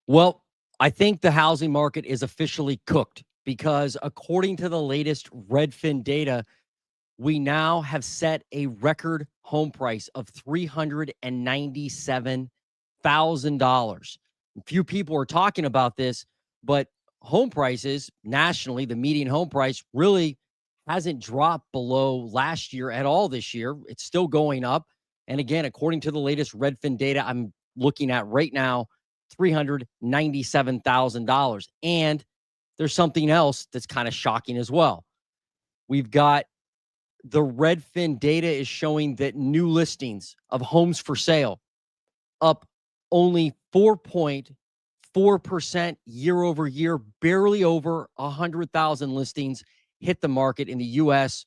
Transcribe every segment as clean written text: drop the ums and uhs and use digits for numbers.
Well, I think the housing market is officially cooked because according to the latest Redfin data, we now have set a record home price of $397,000. Few people are talking about this, but home prices nationally, the median home price really hasn't dropped below last year at all this year. It's still going up. And again, according to the latest Redfin data I'm looking at right now, $397,000. And there's something else that's kind of shocking as well. We've got the Redfin data is showing that new listings of homes for sale up only 4.4% year over year, barely over 100,000 listings hit the market in the U.S.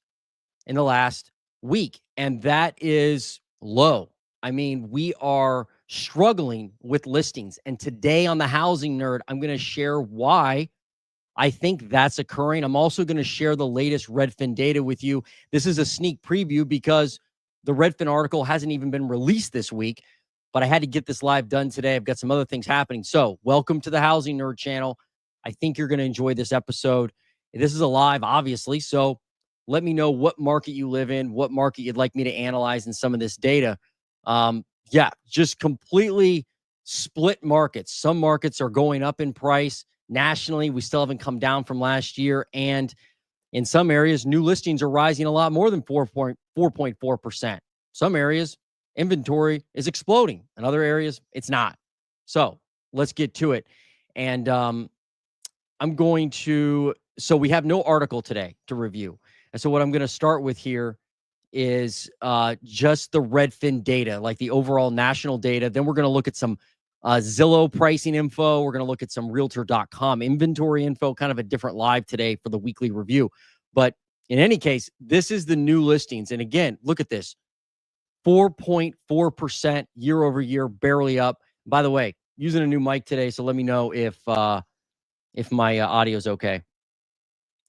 in the last week. And that is low. I mean, we are struggling with listings. And today on the Housing Nerd, I'm going to share why I think that's occurring. I'm also going to share the latest Redfin data with you. This is a sneak preview because the Redfin article hasn't even been released this week, but I had to get this live done today. I've got some other things happening. So welcome to the Housing Nerd channel. I think you're going to enjoy this episode. This is a live, obviously. So let me know what market you live in, what market you'd like me to analyze in some of this data. Just completely split markets. Some markets are going up in price. Nationally, we still haven't come down from last year. And in some areas, new listings are rising a lot more than 4.4%. Some areas, inventory is exploding. In other areas, it's not. So let's get to it. And so we have no article today to review. And so what I'm going to start with here is just the Redfin data, like the overall national data. Then we're going to look at some Zillow pricing info. We're going to look at some Realtor.com inventory info, kind of a different live today for the weekly review. But in any case, this is the new listings. And again, look at this, 4.4% year over year, barely up. By the way, using a new mic today, so let me know if my audio is okay.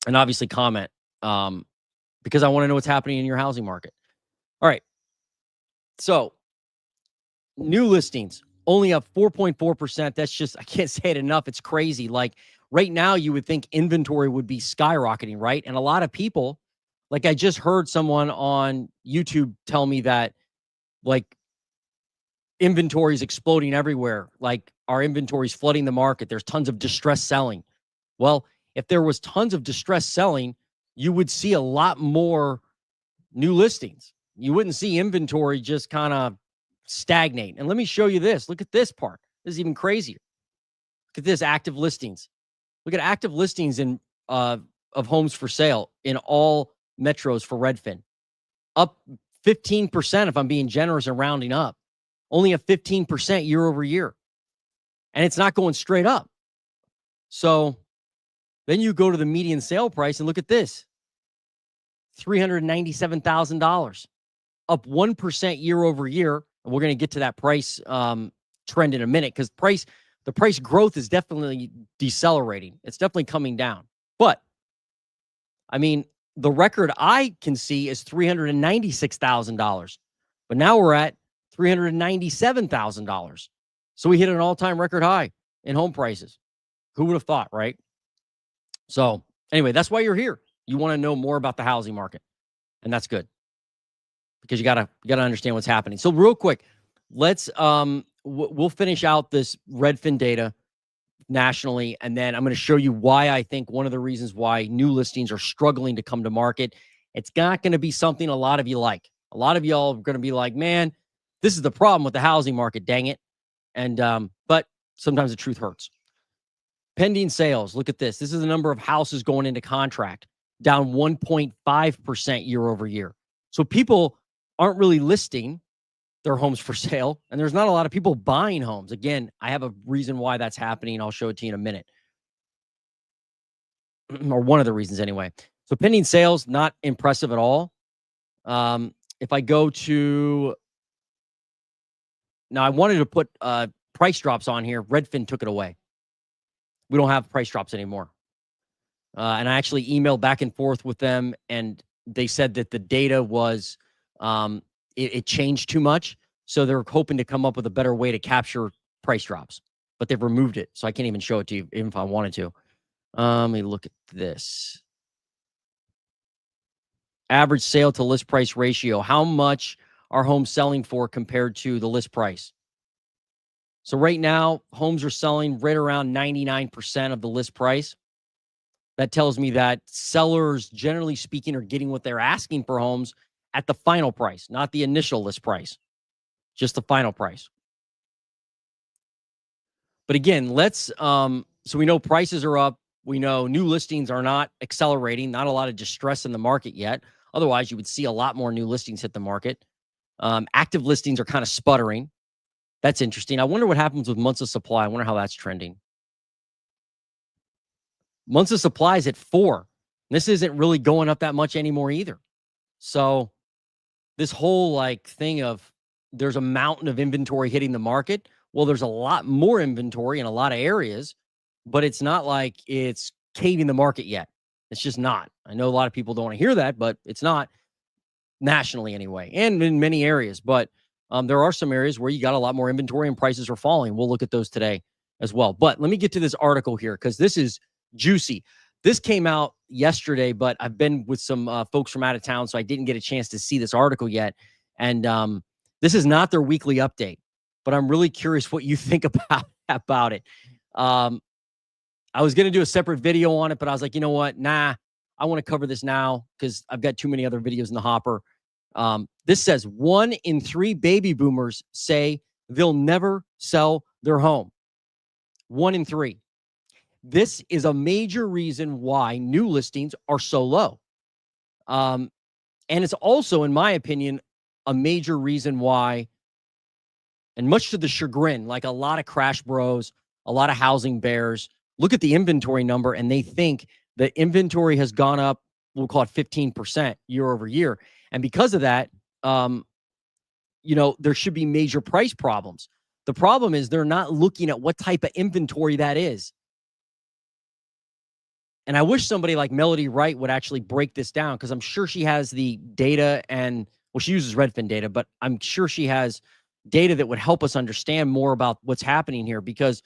And obviously comment because I want to know what's happening in your housing market. All right. So new listings only up 4.4%. That's just, I can't say it enough. It's crazy. Like right now, you would think inventory would be skyrocketing, right? And a lot of people, like I just heard someone on YouTube tell me that like inventory is exploding everywhere. Like our inventory is flooding the market. There's tons of distressed selling. Well, if there was tons of distressed selling, you would see a lot more new listings. You wouldn't see inventory just kind of stagnate. And let me show you this. Look at this part. This is even crazier. Look at this, active listings. Look at active listings in of homes for sale in all metros for Redfin. Up 15% if I'm being generous and rounding up. Only a 15% year over year. And it's not going straight up. So then you go to the median sale price and look at this. $397,000. Up 1% year over year. And we're going to get to that price trend in a minute because the price growth is definitely decelerating. It's definitely coming down. But, I mean, the record I can see is $396,000. But now we're at $397,000. So we hit an all-time record high in home prices. Who would have thought, right? So, anyway, that's why you're here. You want to know more about the housing market. And that's good. Because you gotta understand what's happening. So real quick, let's we'll finish out this Redfin data nationally, and then I'm going to show you why I think one of the reasons why new listings are struggling to come to market. It's not going to be something a lot of you like. A lot of y'all are going to be like, "Man, this is the problem with the housing market. Dang it!" And but sometimes the truth hurts. Pending sales. Look at this. This is the number of houses going into contract, down 1.5% year over year. So people aren't really listing their homes for sale, and there's not a lot of people buying homes. Again, I have a reason why that's happening. I'll show it to you in a minute. Or one of the reasons anyway. So pending sales, not impressive at all. If I go to, now I wanted to put price drops on here. Redfin took it away. We don't have price drops anymore. And I actually emailed back and forth with them, and they said that the data was, it changed too much. So they're hoping to come up with a better way to capture price drops. but they've removed it. So I can't even show it to you, even if I wanted to. Let me look at this. Average sale to list price ratio. How much are homes selling for compared to the list price? So right now, homes are selling right around 99% of the list price. That tells me that sellers, generally speaking, are getting what they're asking for homes at the final price, not the initial list price, just the final price. But again, so we know prices are up. We know new listings are not accelerating, not a lot of distress in the market yet. Otherwise, you would see a lot more new listings hit the market. Active listings are kind of sputtering. That's interesting. I wonder what happens with months of supply. I wonder how that's trending. Months of supply is at 4. This isn't really going up that much anymore either. So this whole like thing of there's a mountain of inventory hitting the market. Well, there's a lot more inventory in a lot of areas, but it's not like it's caving the market yet. It's just not. I know a lot of people don't want to hear that, but it's not nationally anyway, and in many areas. But there are some areas where you got a lot more inventory and prices are falling. We'll look at those today as well. But let me get to this article here because this is juicy. This came out yesterday, but I've been with some folks from out of town, so I didn't get a chance to see this article yet. And this is not their weekly update, but I'm really curious what you think about it. I was going to do a separate video on it, but I was like, you know what? Nah, I want to cover this now because I've got too many other videos in the hopper. This says 1 in 3 baby boomers say they'll never sell their home. 1 in 3. This is a major reason why new listings are so low. And it's also, in my opinion, a major reason why, and much to the chagrin, like a lot of crash bros, a lot of housing bears, look at the inventory number and they think the inventory has gone up, we'll call it 15% year over year. And because of that, there should be major price problems. The problem is they're not looking at what type of inventory that is. And I wish somebody like Melody Wright would actually break this down because I'm sure she has the data she uses Redfin data, but I'm sure she has data that would help us understand more about what's happening here because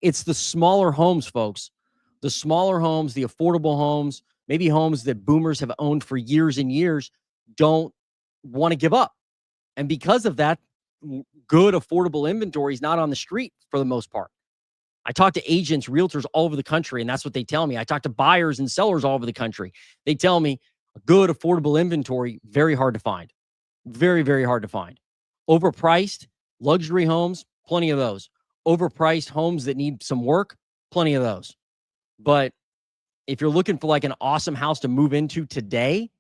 it's the smaller homes, folks. The smaller homes, the affordable homes, maybe homes that boomers have owned for years and years don't want to give up. And because of that, good affordable inventory is not on the street for the most part. I talk to agents, realtors all over the country, and that's what they tell me. I talk to buyers and sellers all over the country. They tell me good affordable inventory, very hard to find. Very, very hard to find. Overpriced luxury homes, plenty of those. Overpriced homes that need some work, plenty of those. But if you're looking for like an awesome house to move into today,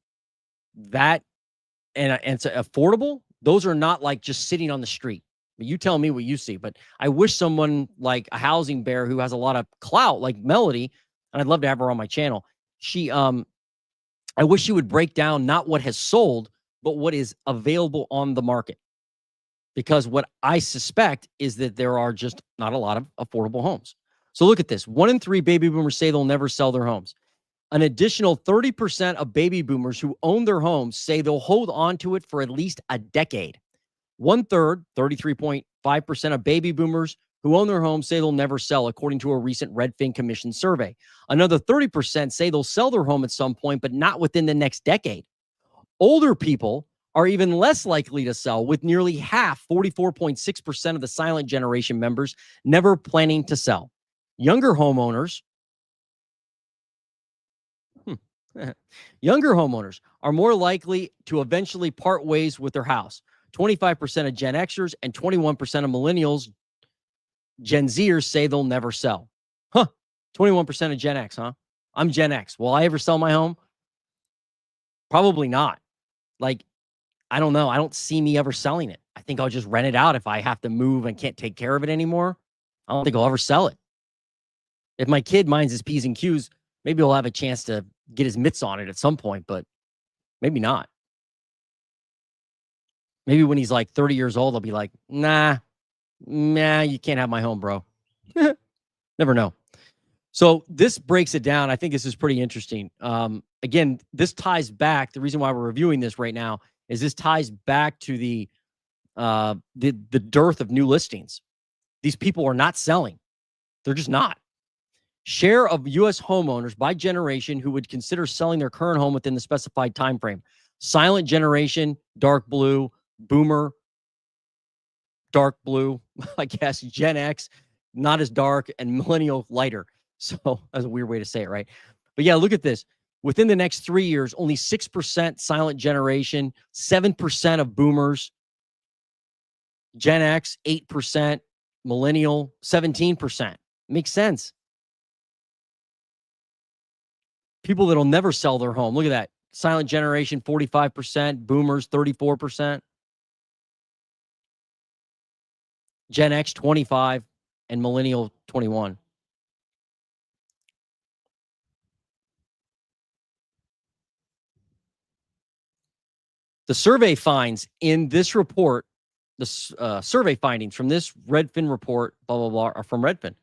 and it's affordable, those are not like just sitting on the street. But you tell me what you see. But I wish someone like a housing bear who has a lot of clout, like Melody, and I'd love to have her on my channel. I wish she would break down not what has sold, but what is available on the market. Because what I suspect is that there are just not a lot of affordable homes. So look at this. 1 in 3 baby boomers say they'll never sell their homes. An additional 30% of baby boomers who own their homes say they'll hold on to it for at least a decade. 1/3, 33.5% of baby boomers who own their homes say they'll never sell, according to a recent Redfin Commission survey. Another 30% say they'll sell their home at some point, but not within the next decade. Older people are even less likely to sell, with nearly half, 44.6% of the silent generation members, never planning to sell. Younger homeowners are more likely to eventually part ways with their house. 25% of Gen Xers and 21% of millennials, Gen Zers, say they'll never sell. 21% of Gen X, huh? I'm Gen X. Will I ever sell my home? Probably not. Like, I don't know. I don't see me ever selling it. I think I'll just rent it out if I have to move and can't take care of it anymore. I don't think I'll ever sell it. If my kid minds his P's and Q's, maybe he'll have a chance to get his mitts on it at some point, but maybe not. Maybe when he's like 30 years old, I'll be like, nah, you can't have my home, bro. Never know. So this breaks it down. I think this is pretty interesting. Again, this ties back. The reason why we're reviewing this right now is this ties back to the dearth of new listings. These people are not selling. They're just not. Share of U.S. homeowners by generation who would consider selling their current home within the specified time frame. Silent generation, dark blue. Boomer, dark blue. I guess Gen X, not as dark, and millennial, lighter. So that's a weird way to say it, right? But yeah, look at this. Within the next 3 years, only 6% silent generation, 7% of boomers, Gen X, 8%, millennial, 17%. Makes sense. People that'll never sell their home. Look at that. Silent generation, 45%, boomers, 34%, Gen X, 25%, and millennial, 21%. The survey finds in this report, the survey findings from this Redfin report, blah, blah, blah, are from Redfin.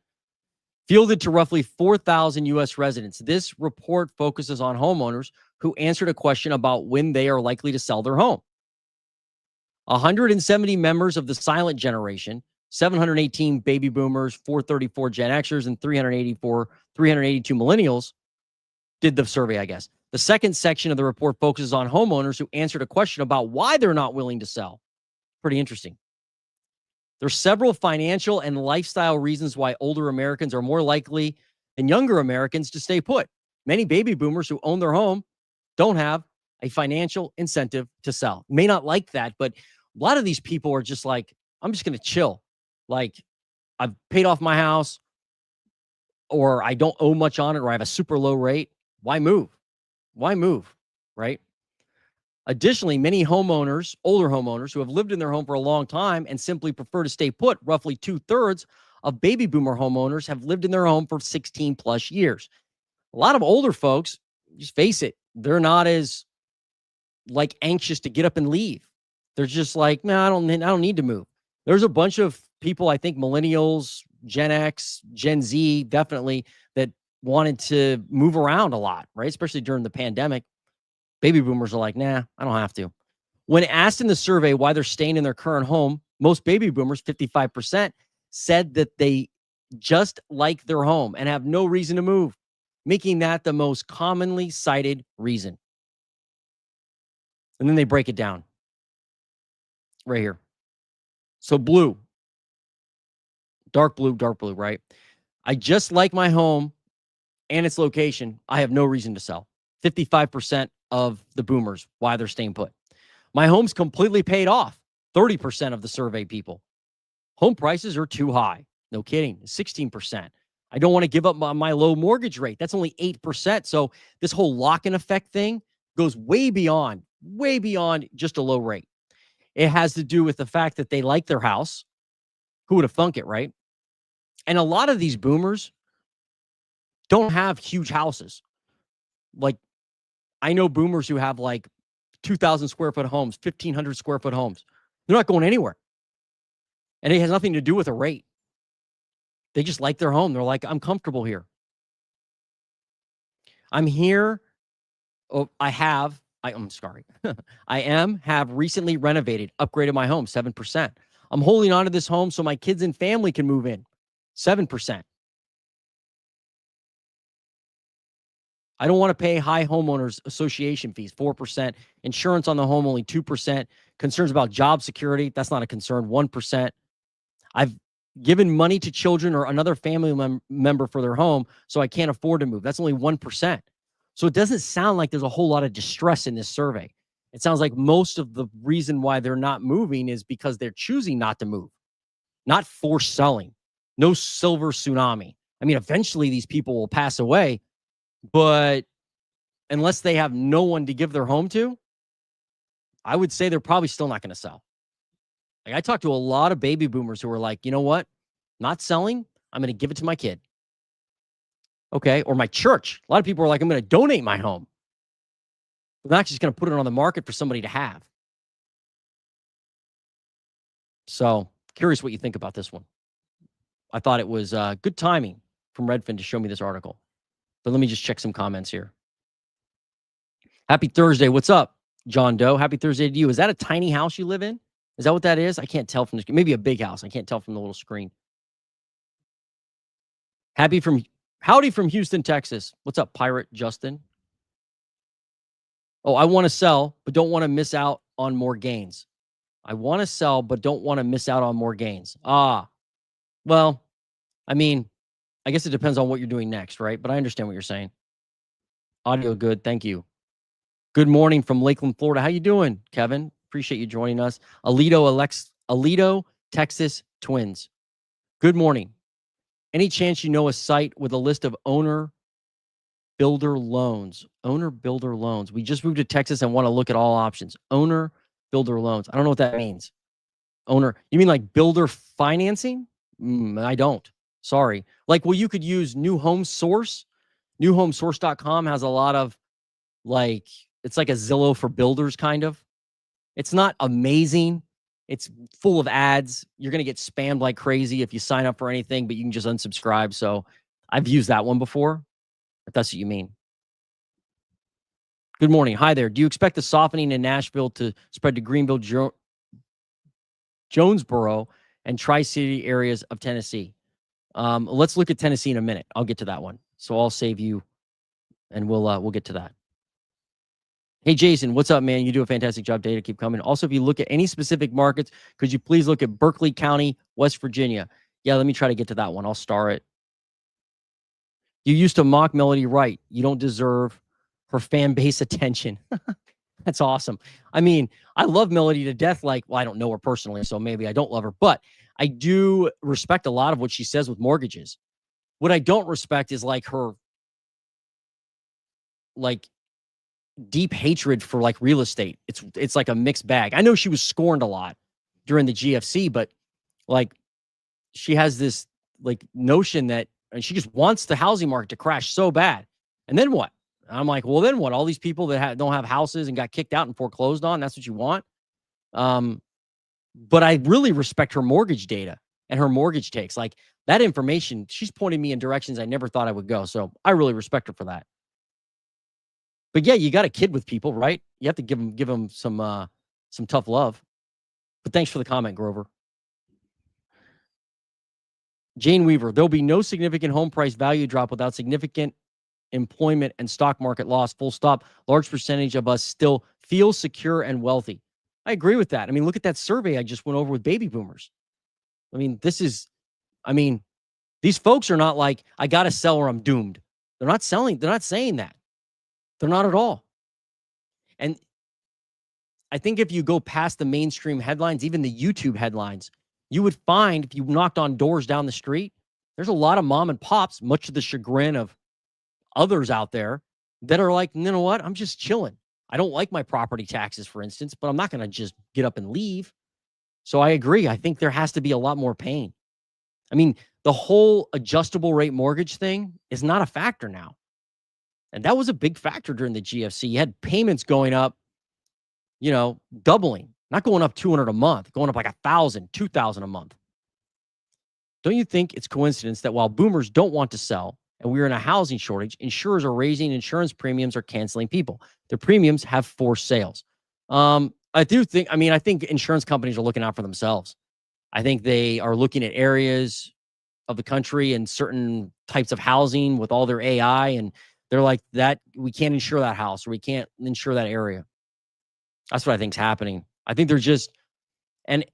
Fielded to roughly 4,000 U.S. residents, this report focuses on homeowners who answered a question about when they are likely to sell their home. 170 members of the silent generation, 718 baby boomers, 434 Gen Xers, and 382 millennials did the survey, I guess. The second section of the report focuses on homeowners who answered a question about why they're not willing to sell. Pretty interesting. There's several financial and lifestyle reasons why older Americans are more likely than younger Americans to stay put. Many baby boomers who own their home don't have a financial incentive to sell. May not like that, but a lot of these people are just like, I'm just going to chill. Like, I've paid off my house, or I don't owe much on it, or I have a super low rate. Why move? Why move? Right? Additionally, many homeowners, older homeowners who have lived in their home for a long time and simply prefer to stay put, roughly 2/3 of baby boomer homeowners have lived in their home for 16 plus years. A lot of older folks, just face it, they're not as like anxious to get up and leave. They're just like, no, I don't need to move. There's a bunch of people, I think millennials, Gen X, Gen Z, definitely, that wanted to move around a lot, right? Especially during the pandemic. Baby boomers are like, nah, I don't have to. When asked in the survey why they're staying in their current home, most baby boomers, 55%, said that they just like their home and have no reason to move, making that the most commonly cited reason. And then they break it down right here. So blue, dark blue, right? I just like my home and its location. I have no reason to sell. 55% of the boomers, why they're staying put. My home's completely paid off. 30% of the survey people. Home prices are too high. No kidding. 16%. I don't want to give up my low mortgage rate. That's only 8%. So this whole lock-in effect thing goes way beyond just a low rate. It has to do with the fact that they like their house. Who would have thunk it, right? And a lot of these boomers don't have huge houses. Like, I know boomers who have like 2,000 square foot homes, 1,500 square foot homes. They're not going anywhere. And it has nothing to do with a rate. They just like their home. They're like, I'm comfortable here. I'm here. Oh, I'm sorry. have recently renovated, upgraded my home, 7%. I'm holding on to this home so my kids and family can move in, 7%. I don't want to pay high homeowners association fees, 4%. Insurance on the home, only 2%. Concerns about job security, that's not a concern, 1%. I've given money to children or another family member for their home, so I can't afford to move. That's only 1%. So it doesn't sound like there's a whole lot of distress in this survey. It sounds like most of the reason why they're not moving is because they're choosing not to move, not forced selling. No silver tsunami. I mean, eventually these people will pass away, but unless they have no one to give their home to, I would say they're probably still not going to sell. Like, I talked to a lot of baby boomers who were like, you know what? Not selling. I'm going to give it to my kid. Okay. Or my church. A lot of people are like, I'm going to donate my home. I'm not just going to put it on the market for somebody to have. So curious what you think about this one. I thought it was good timing from Redfin to show me this article. But let me just check some comments here. Happy Thursday. What's up, John Doe? Happy Thursday to you. Is that a tiny house you live in? Is that what that is? I can't tell from the screen. Maybe a big house. I can't tell from the little screen. Howdy from Houston, Texas. What's up, Pirate Justin? Oh, I want to sell, but don't want to miss out on more gains. I want to sell, but don't want to miss out on more gains. Well, I mean, I guess it depends on what you're doing next, right? But I understand what you're saying. Audio good. Thank you. Good morning from Lakeland, Florida. How you doing, Kevin? Appreciate you joining us. Aledo, Texas Twins. Good morning. Any chance you know a site with a list of owner builder loans? Owner builder loans. We just moved to Texas and want to look at all options. Owner builder loans. I don't know what that means. Owner. You mean like builder financing? I don't. Sorry. Like, well, you could use New Home Source. NewHomeSource.com has a lot of like, it's like a Zillow for builders kind of. It's not amazing. It's full of ads. You're going to get spammed like crazy if you sign up for anything, but you can just unsubscribe. So I've used that one before, if that's what you mean. Good morning. Hi there. Do you expect the softening in Nashville to spread to Greenville, Jonesboro, and Tri-City areas of Tennessee? Let's look at Tennessee in a minute. I'll get to that one. So I'll save you, and we'll get to that. Hey, Jason, what's up, man? You do a fantastic job. Data keep coming. Also, if you look at any specific markets, could you please look at Berkly County, West Virginia? Yeah, let me try to get to that one. I'll star it. You used to mock Melody Wright. You don't deserve her fan base attention. That's awesome. I mean, I love Melody to death. Like, well, I don't know her personally, so maybe I don't love her, but I do respect a lot of what she says with mortgages. What I don't respect is like her, like, deep hatred for like real estate. It's like a mixed bag. I know she was scorned a lot during the GFC, but like she has this like notion that, and she just wants the housing market to crash so bad. And then what? I'm like, well, then what? All these people that don't have houses and got kicked out and foreclosed on, that's what you want? But I really respect her mortgage data and her mortgage takes. Like that information, she's pointing me in directions I never thought I would go. So I really respect her for that. But yeah, you got a kid with people, right? You have to give them some tough love. But thanks for the comment, Grover. Jane Weaver, there'll be no significant home price value drop without significant employment and stock market loss, full stop. Large percentage of us still feel secure and wealthy. I agree with that. I mean, look at that survey I just went over with baby boomers. I mean, these folks are not like, I got to sell or I'm doomed. They're not saying that. They're not at all. And I think if you go past the mainstream headlines, even the YouTube headlines, you would find if you knocked on doors down the street, there's a lot of mom and pops, much to the chagrin of others out there, that are like, you know what? I'm just chilling. I don't like my property taxes, for instance, but I'm not going to just get up and leave. So I agree. I think there has to be a lot more pain. I mean, the whole adjustable rate mortgage thing is not a factor now. And that was a big factor during the GFC. You had payments going up, doubling, not going up 200 a month, going up like 1,000, 2,000 a month. Don't you think it's coincidence that while boomers don't want to sell and we're in a housing shortage, insurers are raising insurance premiums or canceling people? Their premiums have forced sales. I think insurance companies are looking out for themselves. I think they are looking at areas of the country and certain types of housing with all their AI, and they're like, that we can't insure that house or we can't insure that area. That's what I think is happening. I think they're just, and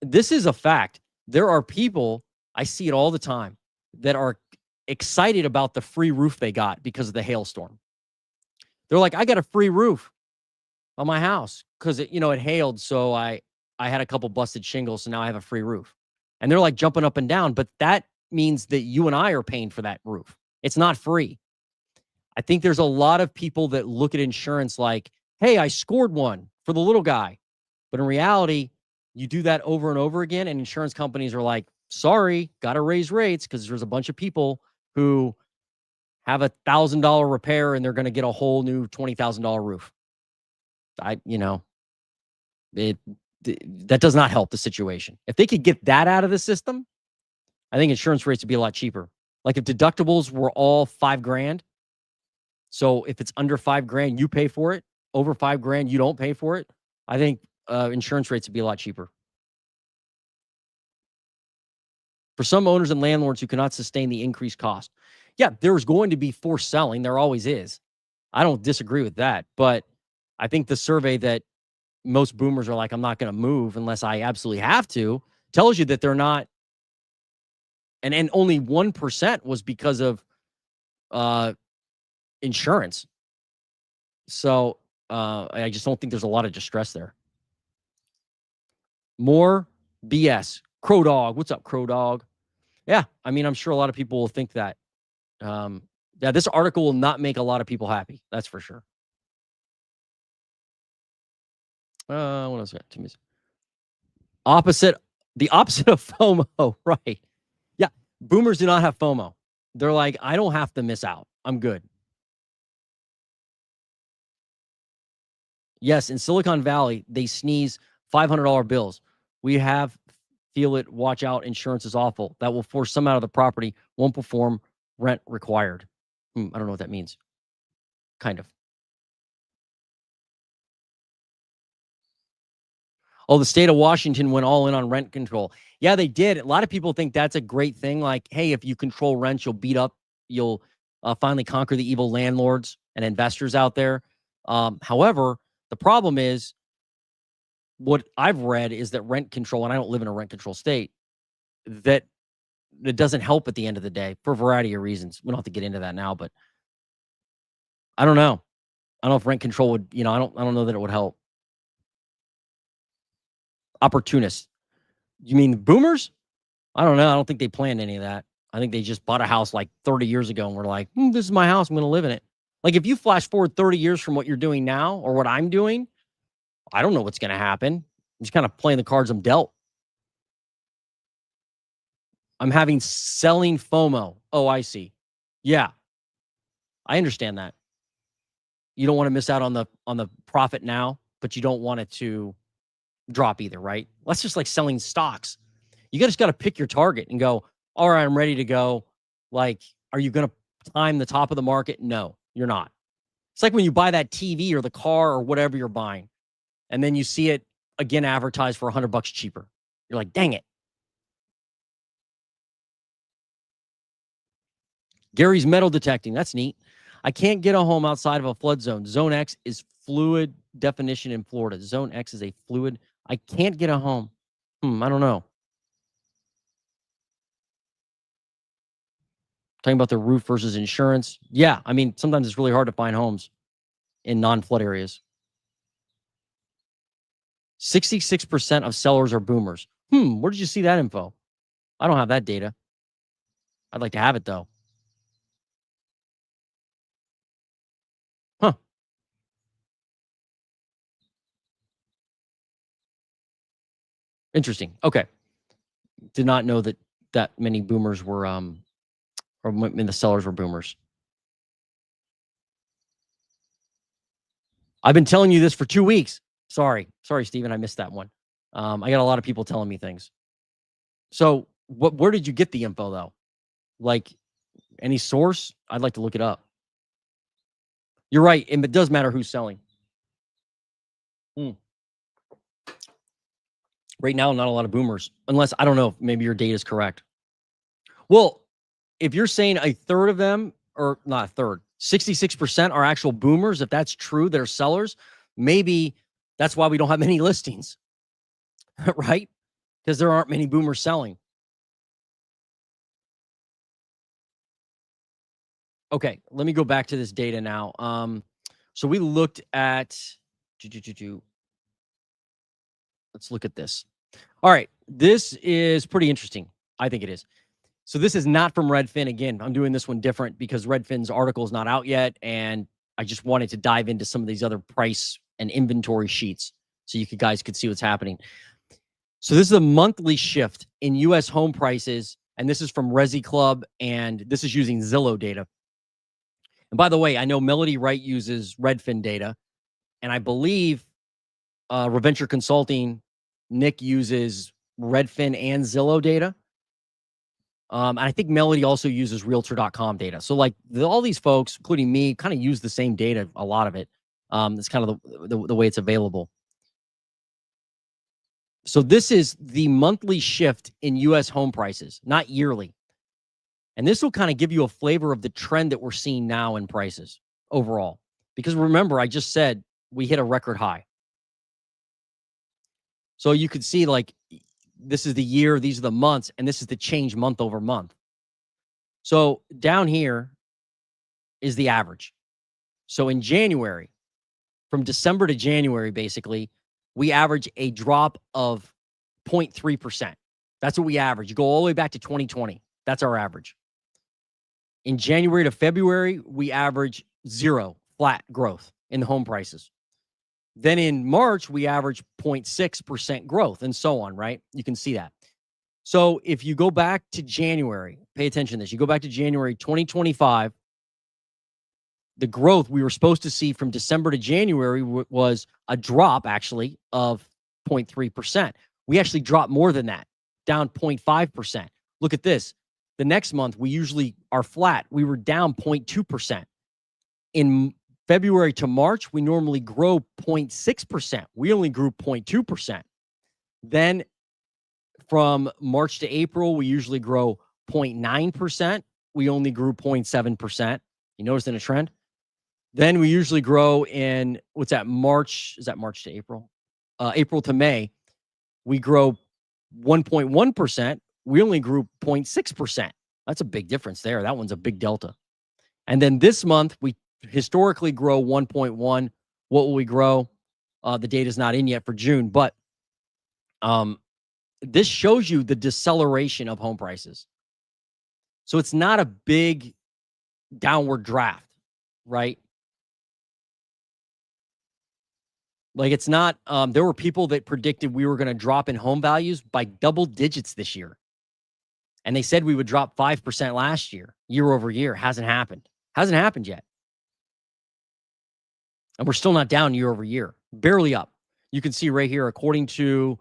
this is a fact. There are people, I see it all the time, that are excited about the free roof they got because of the hailstorm. They're like, I got a free roof on my house because it hailed. So I had a couple busted shingles. So now I have a free roof. And they're like jumping up and down. But that means that you and I are paying for that roof. It's not free. I think there's a lot of people that look at insurance like, hey, I scored one for the little guy. But in reality, you do that over and over again, and insurance companies are like, sorry, got to raise rates because there's a bunch of people who have $1,000 repair and they're going to get a whole new $20,000 roof. That does not help the situation. If they could get that out of the system, I think insurance rates would be a lot cheaper. Like if deductibles were all $5,000, so if it's under $5,000, you pay for it. Over $5,000, you don't pay for it. I think insurance rates would be a lot cheaper. For some owners and landlords who cannot sustain the increased cost. Yeah, there's going to be forced selling. There always is. I don't disagree with that. But I think the survey that most boomers are like, I'm not going to move unless I absolutely have to, tells you that they're not. And only 1% was because of insurance. So I just don't think there's a lot of distress there. More BS. Crow Dog. What's up, Crow Dog? Yeah, I mean, I'm sure a lot of people will think that. Yeah, this article will not make a lot of people happy. That's for sure. What else? The opposite of FOMO, right? Yeah, boomers do not have FOMO. They're like, I don't have to miss out. I'm good. Yes, in Silicon Valley, they sneeze $500 bills. We feel it, watch out, insurance is awful. That will force some out of the property, won't perform, rent required. I don't know what that means. Kind of. Oh, the state of Washington went all in on rent control. Yeah, they did. A lot of people think that's a great thing. Like, hey, if you control rents, you'll finally conquer the evil landlords and investors out there. However, the problem is what I've read is that rent control, and I don't live in a rent control state, that it doesn't help at the end of the day for a variety of reasons. We don't have to get into that now, but I don't know. I don't know if rent control would, I don't know that it would help. Opportunists. You mean boomers? I don't know. I don't think they planned any of that. I think they just bought a house like 30 years ago and were like, this is my house. I'm going to live in it. Like if you flash forward 30 years from what you're doing now or what I'm doing, I don't know what's going to happen. I'm just kind of playing the cards I'm dealt. I'm having selling FOMO. Oh, I see. Yeah. I understand that. You don't want to miss out on the profit now, but you don't want it to drop either, right? That's just like selling stocks. You just got to pick your target and go, all right, I'm ready to go. Like, are you going to time the top of the market? No, you're not. It's like when you buy that TV or the car or whatever you're buying, and then you see it again advertised for $100 cheaper. You're like, dang it. Gary's metal detecting. That's neat. I can't get a home outside of a flood zone. Zone X is fluid definition in Florida. Zone X is a fluid. I can't get a home. I don't know. Talking about the roof versus insurance. Yeah, I mean, sometimes it's really hard to find homes in non-flood areas. 66% of sellers are boomers. Where did you see that info? I don't have that data. I'd like to have it, though. Huh. Interesting. Okay. Did not know that many boomers were, or when the sellers were boomers. I've been telling you this for 2 weeks. Sorry, Steven, I missed that one. I got a lot of people telling me things. So where did you get the info though? Like any source? I'd like to look it up. You're right. And it does matter who's selling. Right now, not a lot of boomers, unless I don't know, maybe your data is correct. Well, if you're saying a third of them, or not a third, 66% are actual boomers, if that's true, they're sellers, maybe that's why we don't have many listings, right? Because there aren't many boomers selling. Okay, let me go back to this data now. So we looked at, let's look at this. All right, this is pretty interesting. I think it is. So this is not from Redfin. Again, I'm doing this one different because Redfin's article is not out yet, and I just wanted to dive into some of these other price and inventory sheets so you guys could see what's happening. So this is a monthly shift in U.S. home prices, and this is from Resi Club, and this is using Zillow data. And by the way, I know Melody Wright uses Redfin data, and I believe Reventure Consulting, Nick uses Redfin and Zillow data. And I think Melody also uses Realtor.com data. So like all these folks, including me, kind of use the same data, a lot of it. It's kind of the way it's available. So this is the monthly shift in U.S. home prices, not yearly. And this will kind of give you a flavor of the trend that we're seeing now in prices overall. Because remember, I just said we hit a record high. So you could see like this is the year, these are the months, and this is the change month over month. So down here is the average. So in January, from December to January, basically, we average a drop of 0.3%. That's what we average. You go all the way back to 2020. That's our average. In January to February, we average 0 flat growth in the home prices. Then in March, we average 0.6% growth and so on, right? You can see that. So if you go back to January, pay attention to this. You go back to January 2025, the growth we were supposed to see from December to January was a drop, actually, of 0.3%. We actually dropped more than that, down 0.5%. Look at this. The next month, we usually are flat. We were down 0.2%. In February to March, we normally grow 0.6%. We only grew 0.2%. Then from March to April, we usually grow 0.9%. We only grew 0.7%. You notice in a trend? Then we usually grow in, what's that, March? Is that March to April? April to May, we grow 1.1%. We only grew 0.6%. That's a big difference there. That one's a big delta. And then this month, we historically grow 1.1. What will we grow? The data's not in yet for June, but this shows you the deceleration of home prices. So it's not a big downward draft, right? Like it's not, there were people that predicted we were going to drop in home values by double digits this year. And they said we would drop 5% last year over year. Hasn't happened. Hasn't happened yet. And we're still not down year over year, barely up. You can see right here, according to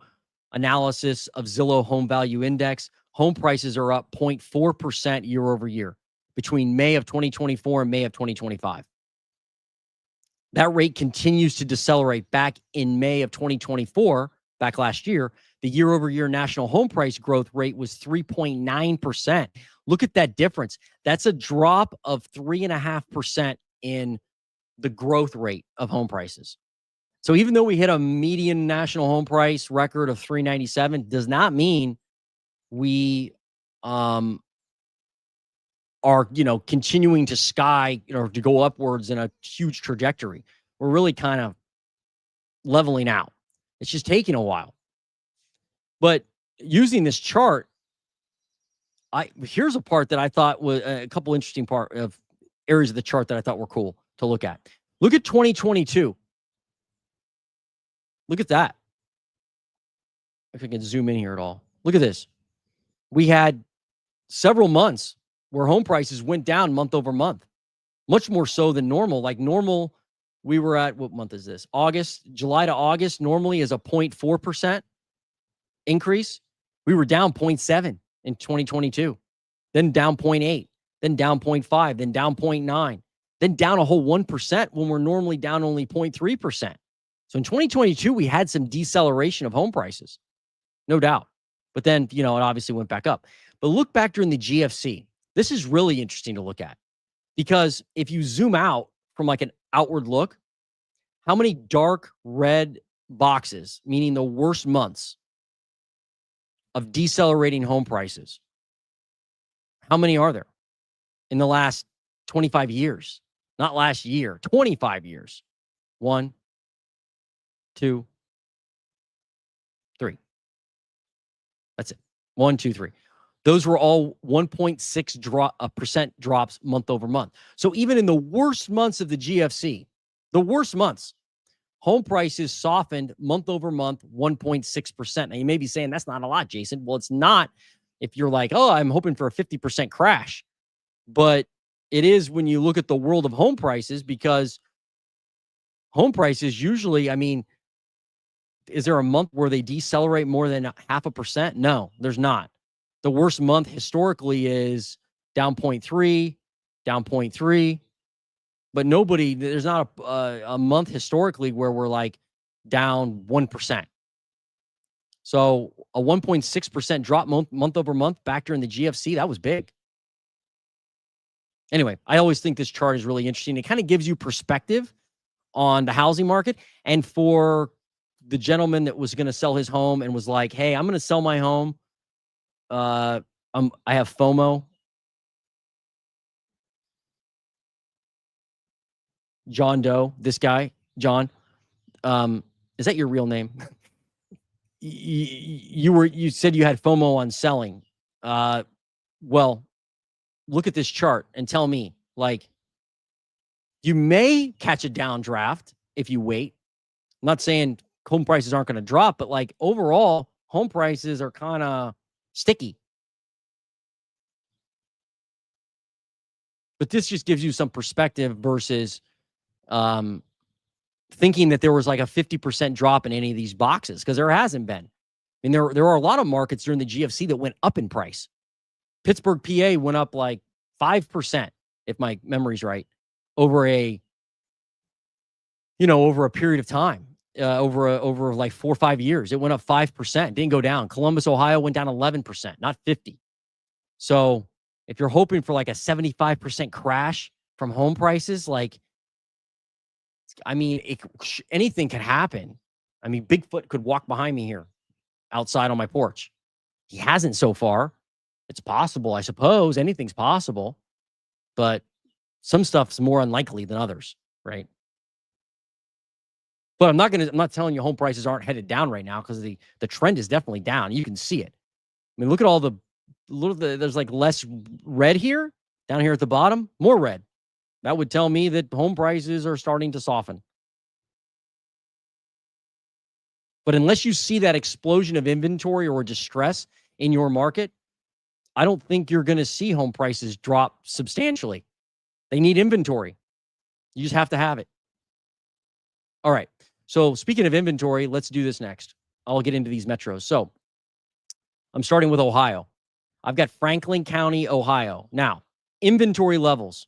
analysis of Zillow Home Value Index, home prices are up 0.4% year over year between May of 2024 and May of 2025. That rate continues to decelerate. Back in May of 2024, back last year, the year-over-year national home price growth rate was 3.9%. Look at that difference. That's a drop of 3.5% in the growth rate of home prices. So even though we hit a median national home price record of $397, does not mean we are, continuing to to go upwards in a huge trajectory. We're really kind of leveling out. It's just taking a while. But using this chart, here's a part that I thought was a couple interesting areas of the chart that I thought were cool to look at. Look at 2022. Look at that. If I can zoom in here at all. Look at this. We had several months where home prices went down month over month, much more so than normal. Like normal, we were at, what month is this? August, July to August normally is a 0.4% increase. We were down 0.7 in 2022, then down 0.8, then down 0.5, then down 0.9, then down a whole 1% when we're normally down only 0.3%. So in 2022, we had some deceleration of home prices, no doubt. But then, it obviously went back up. But look back during the GFC. This is really interesting to look at because if you zoom out from like an outward look, how many dark red boxes, meaning the worst months of decelerating home prices, how many are there in the last 25 years? Not last year, 25 years. 1, 2, 3. That's it. 1, 2, 3. Those were all 1.6% drops month over month. So even in the worst months of the GFC, the worst months, home prices softened month over month 1.6%. Now you may be saying that's not a lot, Jason. Well, it's not if you're like, oh, I'm hoping for a 50% crash. But it is when you look at the world of home prices, because home prices usually, is there a month where they decelerate more than 0.5%? No, there's not. The worst month historically is down 0.3, down 0.3. But there's not a month historically where we're like down 1%. So a 1.6% drop month over month back during the GFC, that was big. Anyway, I always think this chart is really interesting. It kind of gives you perspective on the housing market. And for the gentleman that was going to sell his home and was like, hey, I'm going to sell my home. I have FOMO. John Doe, this guy, John. Is that your real name? You said you had FOMO on selling. Well, look at this chart and tell me, like, you may catch a downdraft if you wait. I'm not saying home prices aren't going to drop, but like overall, home prices are kind of sticky. But this just gives you some perspective versus thinking that there was like a 50% drop in any of these boxes, because there hasn't been. I mean, there are a lot of markets during the GFC that went up in price. Pittsburgh, PA went up like 5%, if my memory's right, over a period of time, over like 4 or 5 years. It went up 5%, didn't go down. Columbus, Ohio went down 11%, not 50. So if you're hoping for like a 75% crash from home prices, like, I mean, anything could happen. I mean, Bigfoot could walk behind me here outside on my porch. He hasn't so far. It's possible, I suppose. Anything's possible, but some stuff's more unlikely than others, right? But I'm not telling you home prices aren't headed down right now, because the trend is definitely down. You can see it. I mean, look at all there's like less red here, down here at the bottom, more red. That would tell me that home prices are starting to soften. But unless you see that explosion of inventory or distress in your market, I don't think you're going to see home prices drop substantially. They need inventory. You just have to have it. All right. So speaking of inventory, let's do this next. I'll get into these metros. So I'm starting with Ohio. I've got Franklin County, Ohio. Now, inventory levels.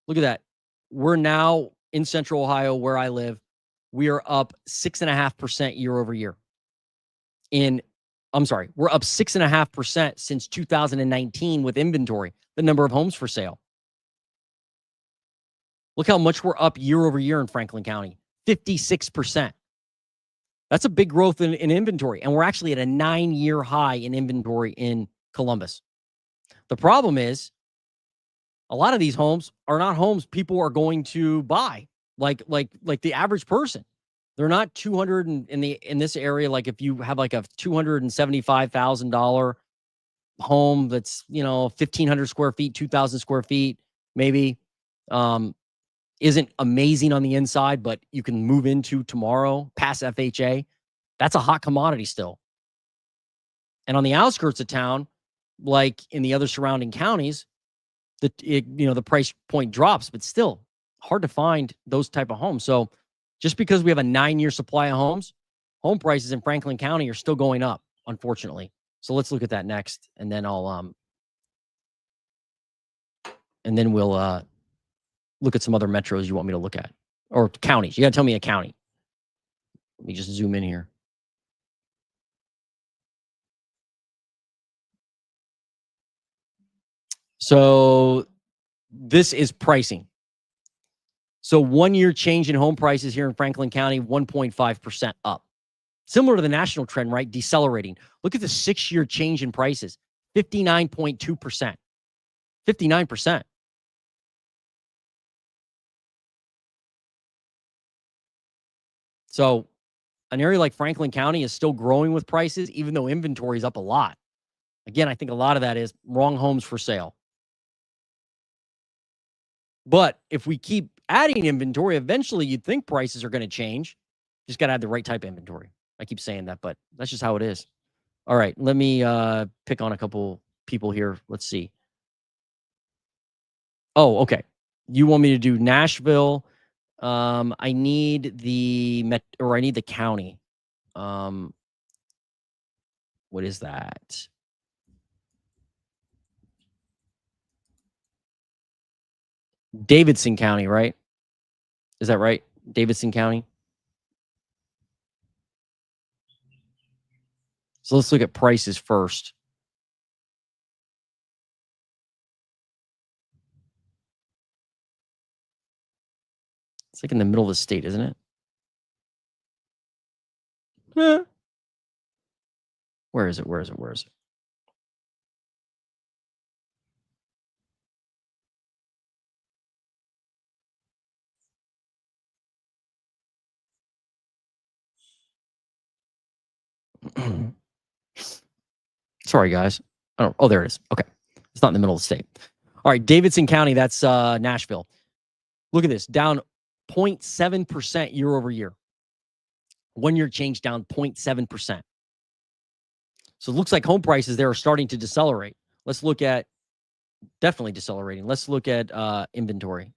Look at that. We're now in Central Ohio, where I live. We are up 6.5% year over year. We're up 6.5% since 2019 with inventory, the number of homes for sale. Look how much we're up year over year in Franklin County, 56%. That's a big growth in inventory. And we're actually at a 9-year high in inventory in Columbus. The problem is, a lot of these homes are not homes people are going to buy, like the average person. They're not 200 in this area. Like if you have like a $275,000 home that's 1,500 square feet, 2,000 square feet, maybe, isn't amazing on the inside, but you can move into tomorrow, past FHA. That's a hot commodity still. And on the outskirts of town, like in the other surrounding counties, the price point drops, but still hard to find those type of homes. So just because we have a 9-year supply of homes, home prices in Franklin County are still going up, unfortunately. So let's look at that next, and then we'll look at some other metros you want me to look at, or counties. You got to tell me a county. Let me just zoom in here. So this is pricing. So 1-year change in home prices here in Franklin County, 1.5% up. Similar to the national trend, right? Decelerating. Look at the 6-year change in prices, 59.2%. 59%. So an area like Franklin County is still growing with prices, even though inventory is up a lot. Again, I think a lot of that is wrong homes for sale. But if we keep adding inventory, eventually you'd think prices are going to change. Just got to add the right type of inventory. I keep saying that, but that's just how it is. All right, let me pick on a couple people here. Let's see. Oh, okay. You want me to do Nashville? I need I need the county. What is that? Davidson County, right? Is that right? Davidson County. So let's look at prices first. It's like in the middle of the state, isn't it? Where is it? Where is it? Where is it? Sorry, guys. Oh, there it is. Okay. It's not in the middle of the state. All right. Davidson County, that's Nashville. Look at this, down 0.7% year over year. 1 year change down 0.7%. So it looks like home prices there are starting to decelerate. Let's look at, definitely decelerating. Let's look at inventory.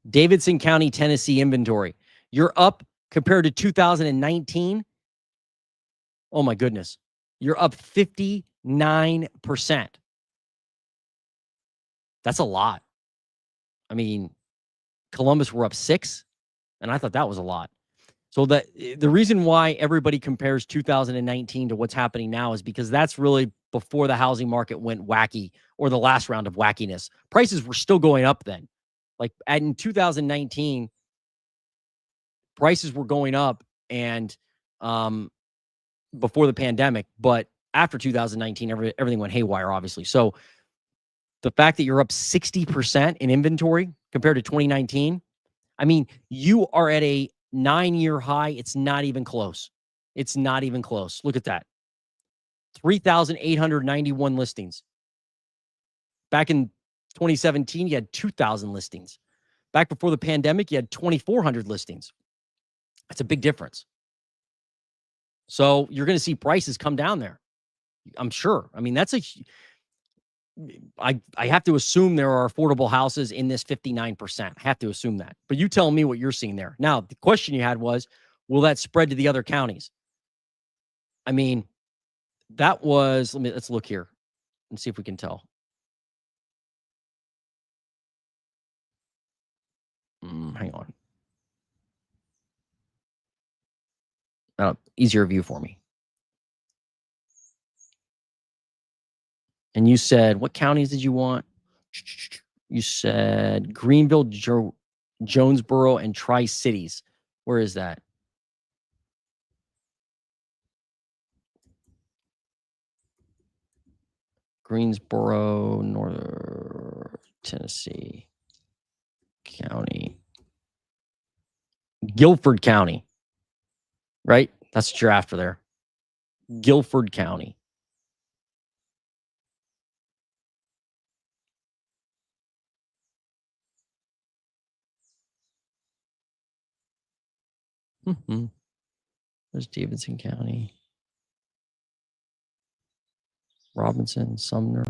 Davidson County, Tennessee inventory. You're up compared to 2019. Oh my goodness. You're up 59%. That's a lot. I mean, Columbus were up 6, and I thought that was a lot. So the reason why everybody compares 2019 to what's happening now is because that's really before the housing market went wacky, or the last round of wackiness. Prices were still going up then. Like in 2019, prices were going up, and before the pandemic, but after 2019, everything went haywire, obviously. So the fact that you're up 60% in inventory compared to 2019, I mean, you are at a 9-year high. It's not even close. It's not even close. Look at that. 3,891 listings. Back in 2017, you had 2,000 listings. Back before the pandemic, you had 2,400 listings. That's a big difference. So you're going to see prices come down there, I'm sure. I mean, I have to assume there are affordable houses in this 59%. I have to assume that. But you tell me what you're seeing there. Now, the question you had was, will that spread to the other counties? I mean, that was, let's look here and see if we can tell. Hang on. Easier view for me. And you said, what counties did you want? You said Greenville, Jonesboro, and Tri-Cities. Where is that? Greensboro, North Tennessee County. Guilford County. Right? That's what you're after there. Guilford County. There's Davidson County. Robinson, Sumner.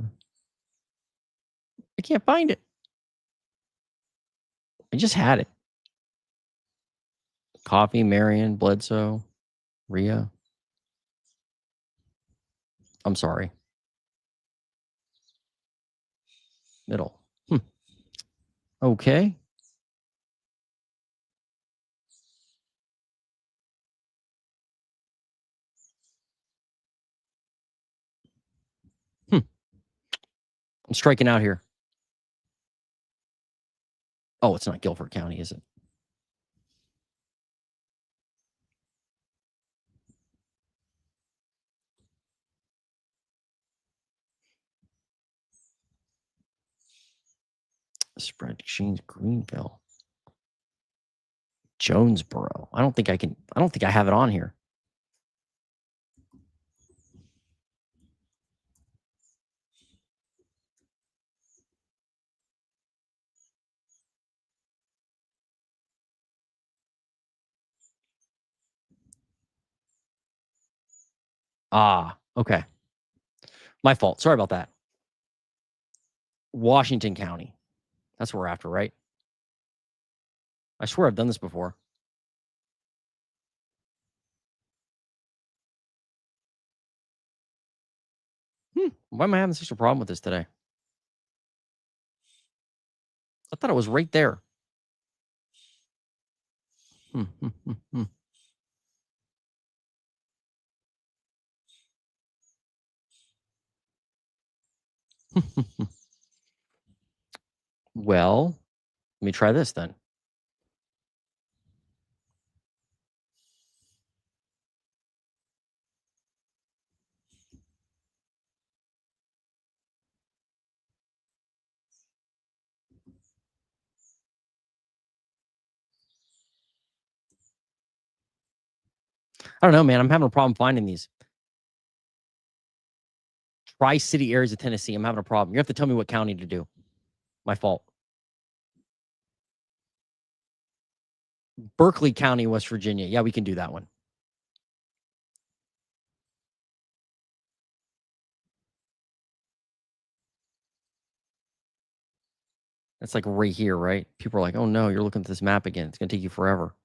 I can't find it. I just had it. Coffee, Marion, Bledsoe, Rhea. I'm sorry. Middle. Okay. I'm striking out here. Oh, it's not Guilford County, is it? Spread Exchange, Greenville, Jonesboro. I don't think I have it on here. Okay. My fault. Sorry about that. Washington County. That's what we're after, right? I swear I've done this before. Why am I having such a problem with this today? I thought it was right there. Well, let me try this then. I don't know, man. I'm having a problem finding these. Tri-city areas of Tennessee. I'm having a problem. You have to tell me what county to do. My fault. Berkly County, West Virginia. Yeah, we can do that one. That's like right here, right? People are like, oh no, you're looking at this map again. It's going to take you forever.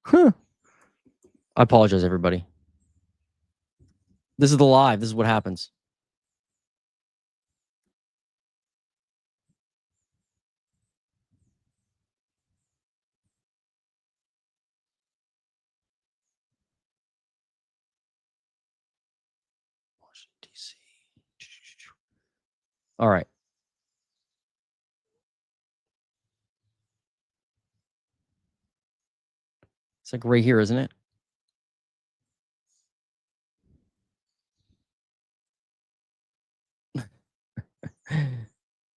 Huh. I apologize, everybody. This is the live. This is what happens. Washington, D.C. All right. It's like right here, isn't it?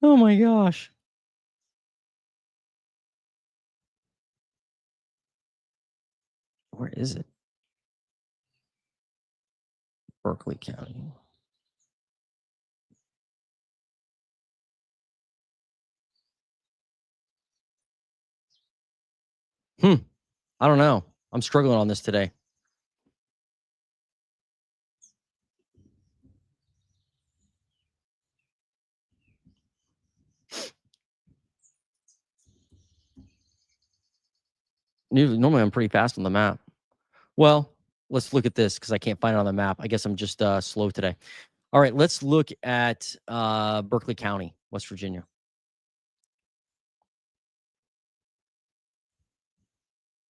Oh my gosh. Where is it? Berkly County. I don't know. I'm struggling on this today. Normally, I'm pretty fast on the map. Well, let's look at this because I can't find it on the map. I guess I'm just slow today. All right, let's look at Berkly County, West Virginia.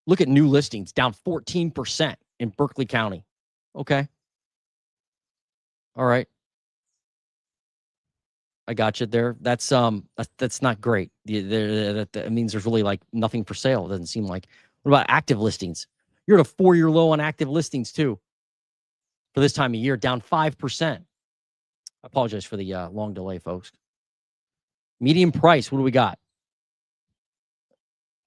Look at new listings, down 14% in Berkly County. Okay. All right. I got you there. That's not great. That means there's really like nothing for sale. It doesn't seem like. What about active listings? You're at a 4-year low on active listings too. For this time of year, down 5%. I apologize for the long delay, folks. Median price, what do we got?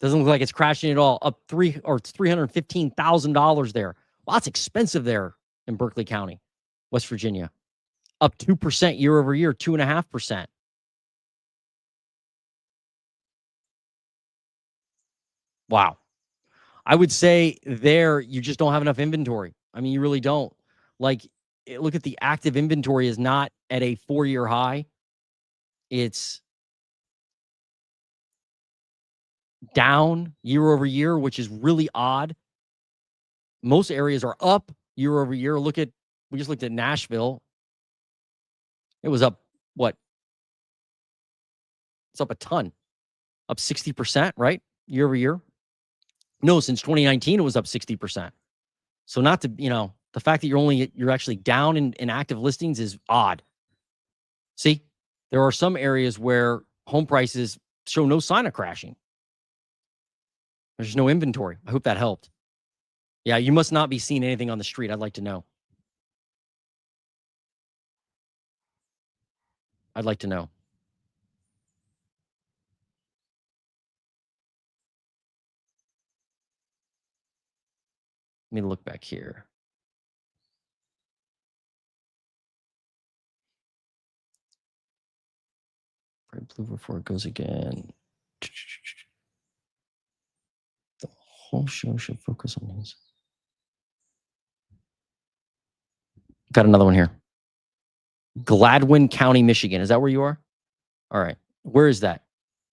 Doesn't look like it's crashing at all. Up $315,000 there. Well, that's expensive there in Berkly County, West Virginia. Up 2% year over year, 2.5%. Wow. I would say there you just don't have enough inventory. I mean, you really don't. Like, look at the active inventory is not at a 4-year high. It's down year over year, which is really odd. Most areas are up year over year. We just looked at Nashville. It was up, what? It's up a ton, up 60%, right? Year over year. No, since 2019, it was up 60%. So not to, the fact that you're actually down in active listings is odd. See, there are some areas where home prices show no sign of crashing. There's no inventory. I hope that helped. Yeah, you must not be seeing anything on the street. I'd like to know. I'd like to know. Let me look back here. Bright blue before it goes again. The whole show should focus on these. Got another one here. Gladwin County, Michigan. Is that where you are? All right. Where is that?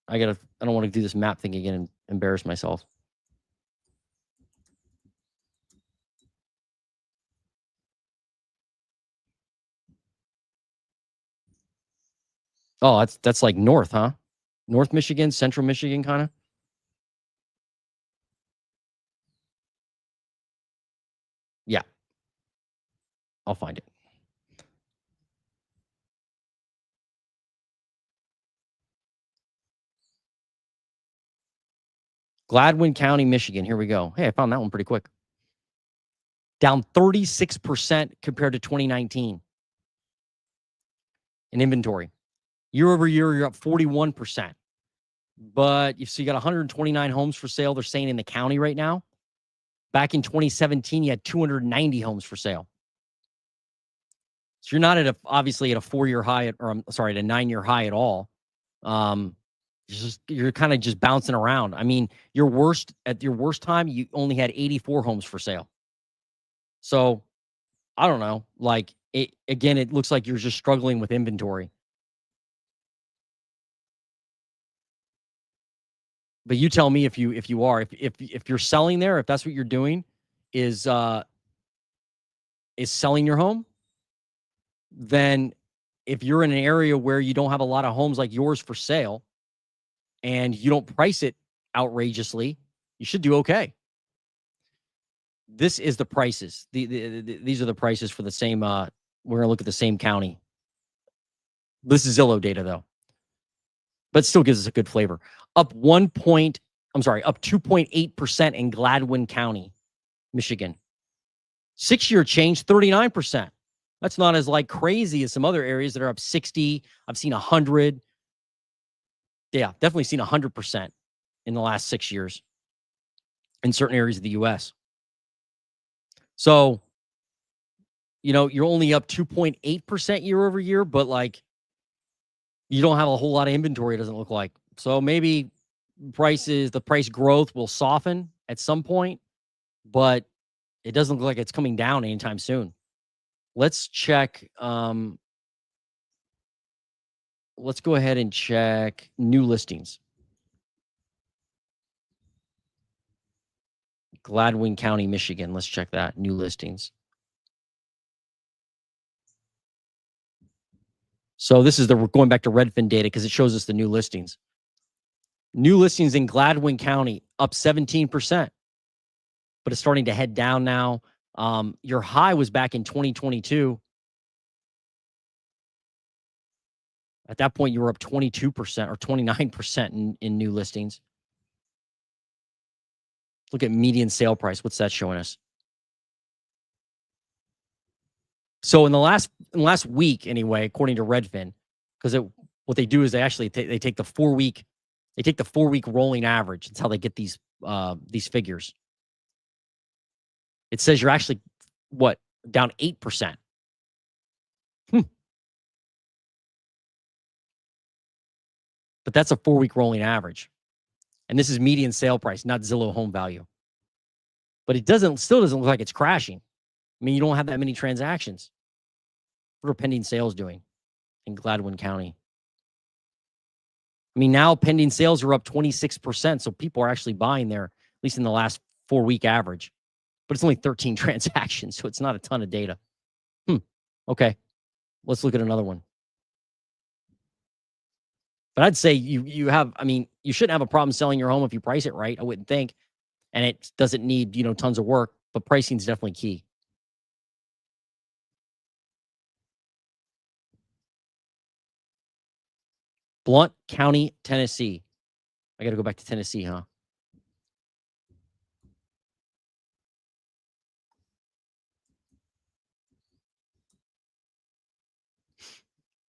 I don't want to do this map thing again and embarrass myself. Oh, that's like north, huh? North Michigan, Central Michigan, kind of. Yeah, I'll find it. Gladwin County, Michigan. Here we go. Hey, I found that one pretty quick. Down 36% compared to 2019 in inventory. Year over year, you're up 41%. But you got 129 homes for sale, they're saying, in the county right now. Back in 2017, you had 290 homes for sale. So you're not obviously at a 4-year high, or I'm sorry, at a 9-year high at all. You're kind of just bouncing around. I mean, at your worst time, you only had 84 homes for sale. So I don't know. Like, it looks like you're just struggling with inventory. But you tell me if you are, if you're selling there, if that's what you're doing, is selling your home, then if you're in an area where you don't have a lot of homes like yours for sale and you don't price it outrageously, you should do okay. This is the prices. These are the prices for the same. We're gonna look at the same county. This is Zillow data though, but still gives us a good flavor. Up 2.8% in Gladwin County, Michigan. 6-year change, 39%. That's not as like crazy as some other areas that are up 60. I've seen 100. Yeah, definitely seen 100% in the last 6 years in certain areas of the U.S. So, you're only up 2.8% year over year, but like you don't have a whole lot of inventory, it doesn't look like. So maybe the price growth will soften at some point, but it doesn't look like it's coming down anytime soon. Let's check. Let's go ahead and check new listings. Gladwin County, Michigan. Let's check that. New listings. So this is we're going back to Redfin data because it shows us the new listings. New listings in Gladwin County up 17%, but it's starting to head down now. Your high was back in 2022. At that point, you were up 22% or 29% in new listings. Look at median sale price. What's that showing us? So in the last week, anyway, according to Redfin, because what they do is they actually they take the 4-week rolling average. That's how they get these figures. It says you're actually down 8%. But that's a 4-week rolling average. And this is median sale price, not Zillow home value. But it still doesn't look like it's crashing. I mean, you don't have that many transactions. What are pending sales doing in Gladwin County? I mean, now pending sales are up 26%. So people are actually buying there, at least in the last 4-week average. But it's only 13 transactions, so it's not a ton of data. Okay. Let's look at another one. But I'd say you shouldn't have a problem selling your home if you price it right, I wouldn't think. And it doesn't need, tons of work, but pricing is definitely key. Blount County, Tennessee. I got to go back to Tennessee, huh?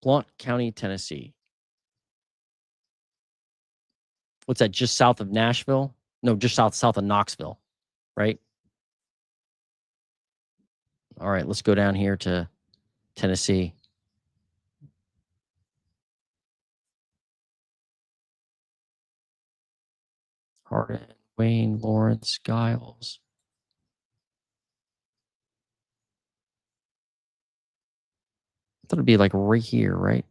Blount County, Tennessee. What's that? Just south of Nashville? No, just south of Knoxville, right? All right, let's go down here to Tennessee. Hardin, Wayne, Lawrence, Giles. I thought it'd be like right here, right?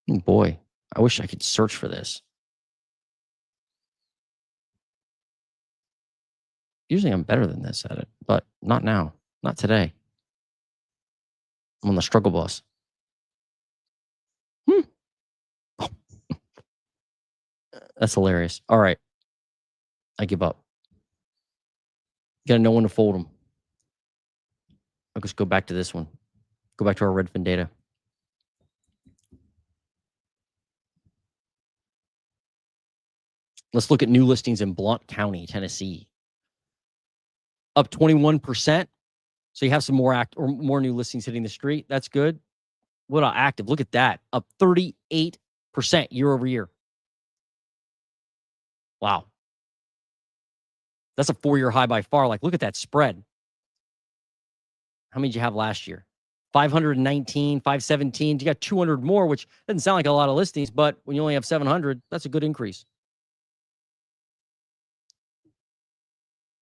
Boy, I wish I could search for this. Usually I'm better than this at it, but not now. Not today. I'm on the struggle bus. That's hilarious. All right. I give up. Got to know when to fold them. I'll just go back to this one. Go back to our Redfin data. Let's look at new listings in Blount County, Tennessee. Up 21%. So you have some more more new listings hitting the street. That's good. What about active? Look at that. Up 38% year over year. Wow. That's a 4-year high by far. Like, look at that spread. How many did you have last year? 519, 517. You got 200 more, which doesn't sound like a lot of listings, but when you only have 700, that's a good increase.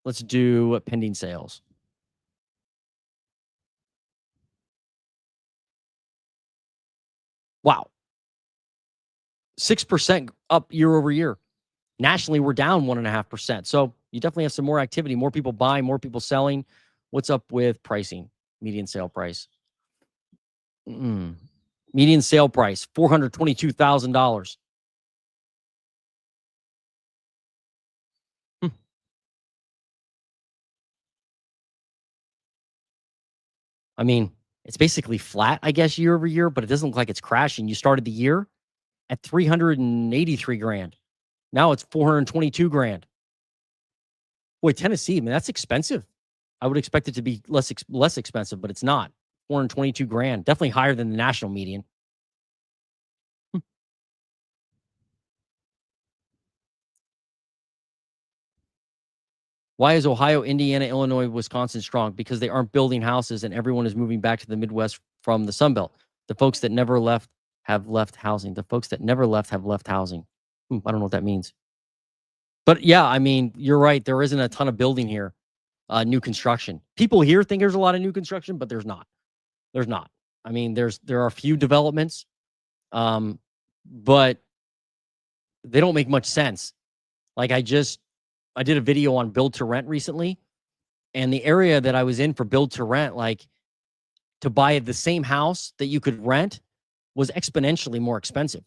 Let's do pending sales. Wow. 6% up year over year. Nationally, we're down 1.5%. So you definitely have some more activity, more people buying, more people selling. What's up with pricing? Median sale price. Median sale price, $422,000. I mean, it's basically flat, I guess, year over year, but it doesn't look like it's crashing. You started the year at 383 grand. Now it's 422 grand. Boy, Tennessee, man, that's expensive. I would expect it to be less expensive, but it's not. 422 grand, definitely higher than the national median. Why is Ohio, Indiana, Illinois, Wisconsin strong? Because they aren't building houses and everyone is moving back to the Midwest from the Sun Belt. The folks that never left have left housing. The folks that never left have left housing. I don't know what that means. But yeah, I mean, you're right. There isn't a ton of building here, new construction. People here think there's a lot of new construction, but there's not. There's not. I mean, there are a few developments, but they don't make much sense. Like I did a video on build to rent recently, and the area that I was in for build to rent, like to buy the same house that you could rent was exponentially more expensive.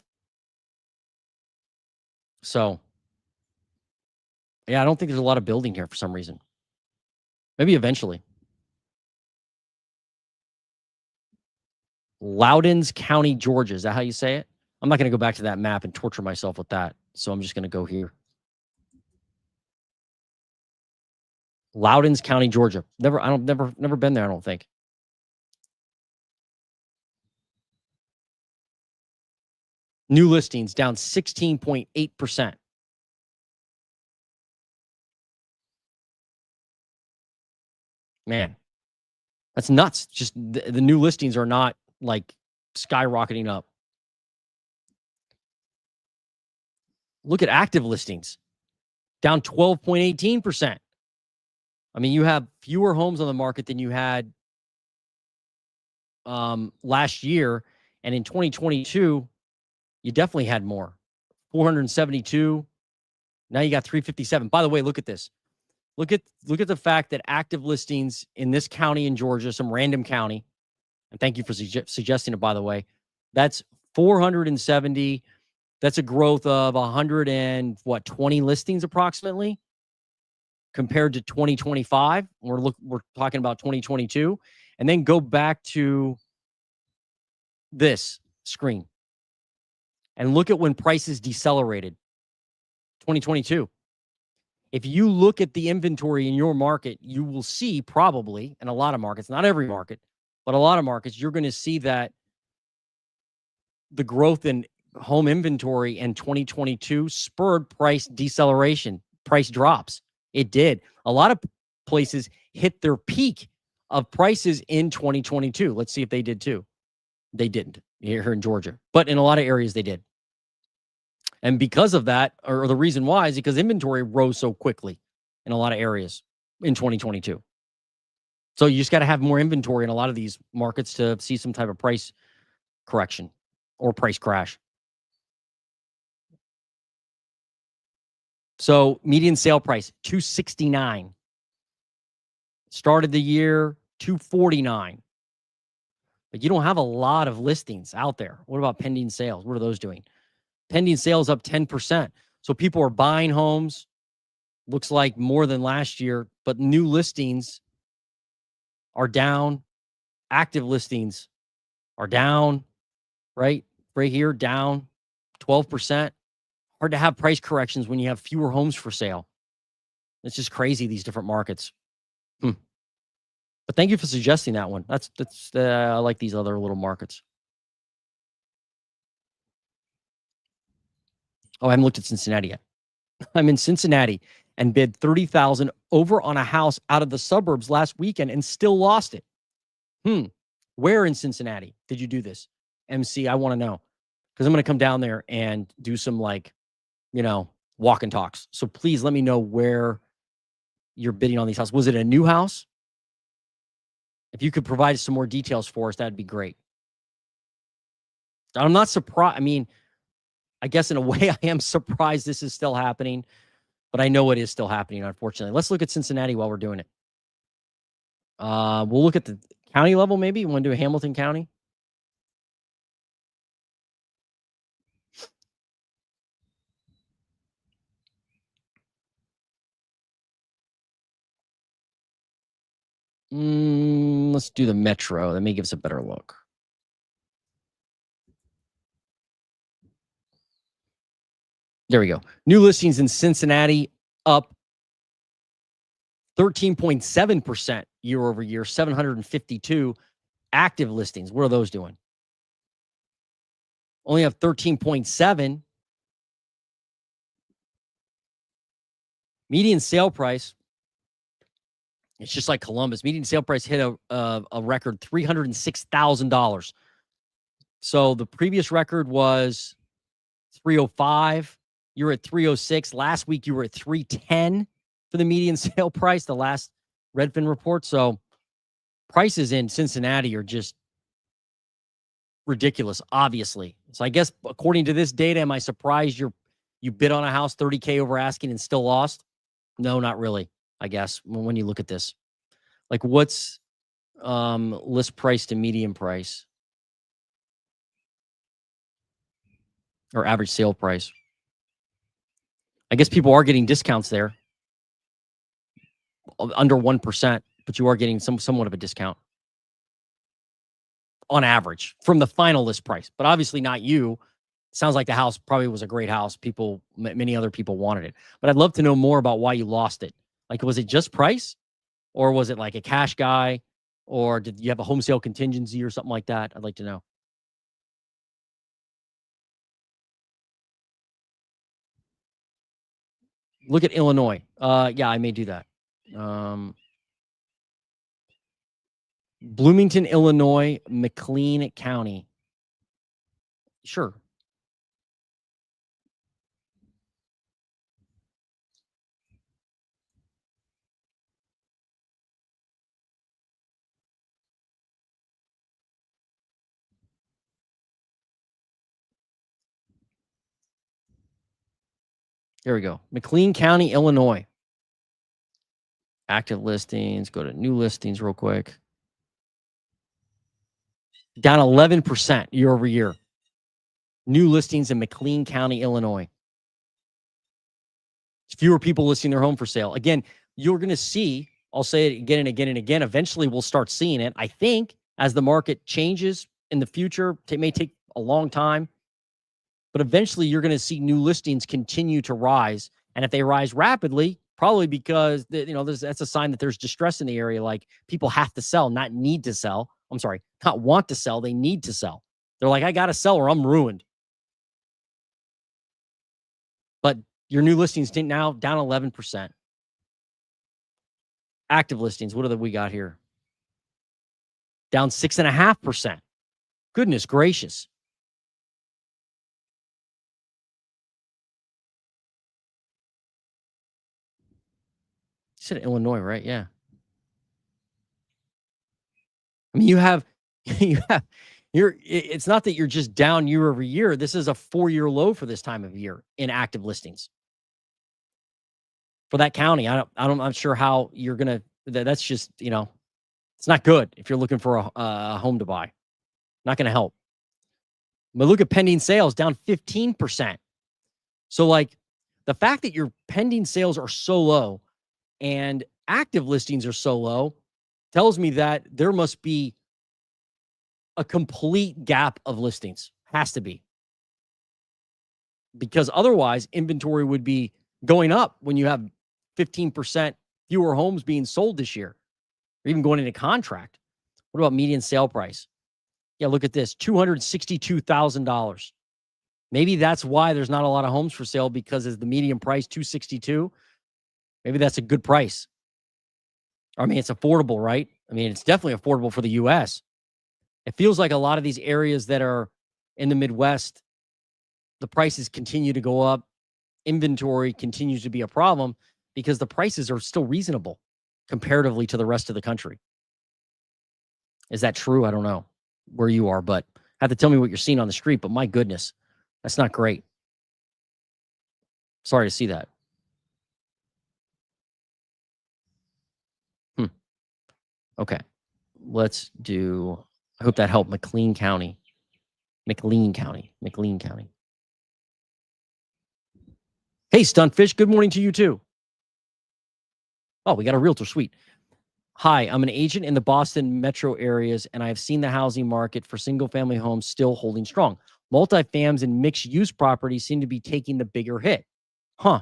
So yeah, I don't think there's a lot of building here for some reason. Maybe eventually. Lowndes County, Georgia. Is that how you say it? I'm not going to go back to that map and torture myself with that. So I'm just going to go here. Lowndes County, Georgia. Never been there, I don't think. New listings down 16.8%. Man, that's nuts. Just the new listings are not like skyrocketing up. Look at active listings, down 12.18%. I mean, you have fewer homes on the market than you had last year. And in 2022, you definitely had more. 472. Now you got 357. By the way, look at this. Look at the fact that active listings in this county in Georgia, some random county, and thank you for suggesting it, by the way, that's 470. That's a growth of 120 listings approximately compared to 2025. We're talking about 2022. And then go back to this screen and look at when prices decelerated. 2022. If you look at the inventory in your market, you will see probably in a lot of markets, not every market, but a lot of markets, you're going to see that the growth in home inventory in 2022 spurred price deceleration, price drops. It did. A lot of places hit their peak of prices in 2022. Let's see if they did too. They didn't here in Georgia, but in a lot of areas they did. And because of that, or the reason why, is because inventory rose so quickly in a lot of areas in 2022. So you just got to have more inventory in a lot of these markets to see some type of price correction or price crash. So median sale price, $269. Started the year, $249. But you don't have a lot of listings out there. What about pending sales? What are those doing? Pending sales up 10%. So people are buying homes, looks like more than last year, but new listings are down. Active listings are down, right? Right here, down 12%. Hard to have price corrections when you have fewer homes for sale. It's just crazy, these different markets. But thank you for suggesting that one. That's I like these other little markets. Oh, I haven't looked at Cincinnati yet. I'm in Cincinnati and bid $30,000 over on a house out of the suburbs last weekend and still lost it. Where in Cincinnati did you do this? MC, I want to know, because I'm going to come down there and do some walk and talks. So please let me know where you're bidding on these houses. Was it a new house? If you could provide some more details for us, that'd be great. I'm not surprised. I mean, I guess in a way I am surprised this is still happening, but I know it is still happening, unfortunately. Let's look at Cincinnati while we're doing it. We'll look at the county level, maybe. You want to do a Hamilton County? Let's do the metro. That may give us a better look. There we go. New listings in Cincinnati up 13.7% year over year, 752. Active listings, what are those doing? Only have 13.7. Median sale price, it's just like Columbus. Median sale price hit a record $306,000. So the previous record was 305. You're at 306. Last week you were at 310 for the median sale price, the last Redfin report. So prices in Cincinnati are just ridiculous, obviously. So I guess according to this data, am I surprised you bid on a house $30K over asking and still lost? No, not really, I guess, when you look at this. Like, what's list price to median price? Or average sale price? I guess people are getting discounts there. Under 1%, but you are getting somewhat of a discount on average from the final list price. But obviously not you. Sounds like the house probably was a great house. Many other people wanted it. But I'd love to know more about why you lost it. Like, was it just price? Or was it like a cash guy? Or did you have a home sale contingency or something like that? I'd like to know. Look at Illinois. Yeah, I may do that. Bloomington, Illinois, McLean County. Sure. Here we go. McLean County, Illinois. Active listings. Go to new listings real quick. Down 11% year over year. New listings in McLean County, Illinois. Fewer people listing their home for sale. Again, you're going to see, I'll say it again and again and again, eventually we'll start seeing it. I think as the market changes in the future, it may take a long time, but eventually you're going to see new listings continue to rise. And if they rise rapidly, probably because that's a sign that there's distress in the area. Like, people have to sell, not need to sell. I'm sorry, not want to sell. They need to sell. They're like, I got to sell or I'm ruined. But your new listings now down 11%. Active listings, what we got here? Down 6.5%. Goodness gracious. You said Illinois, right? Yeah. I mean, it's not that you're just down year over year. This is a 4-year low for this time of year in active listings. For that county, I'm not sure how you're going to, that's just, it's not good if you're looking for a home to buy. Not going to help. But look at pending sales, down 15%. So, like, The fact that your pending sales are so low and active listings are so low tells me that there must be a complete gap of listings. Has to be. Because otherwise, inventory would be going up when you have 15% fewer homes being sold this year, or even going into contract. What about median sale price? Yeah, look at this, $262,000. Maybe that's why there's not a lot of homes for sale, because as the median price, $262,000, maybe that's a good price. I mean, it's affordable, right? I mean, it's definitely affordable for the U.S. It feels like a lot of these areas that are in the Midwest, the prices continue to go up. Inventory continues to be a problem because the prices are still reasonable comparatively to the rest of the country. Is that true? I don't know where you are, but have to tell me what you're seeing on the street. But my goodness, that's not great. Sorry to see that. Okay. Let's do, I hope that helped. McLean County. Hey, Stuntfish, good morning to you too. Oh, we got a realtor, sweet. Hi, I'm an agent in the Boston metro areas, and I've seen the housing market for single-family homes still holding strong. Multifams and mixed-use properties seem to be taking the bigger hit. Huh.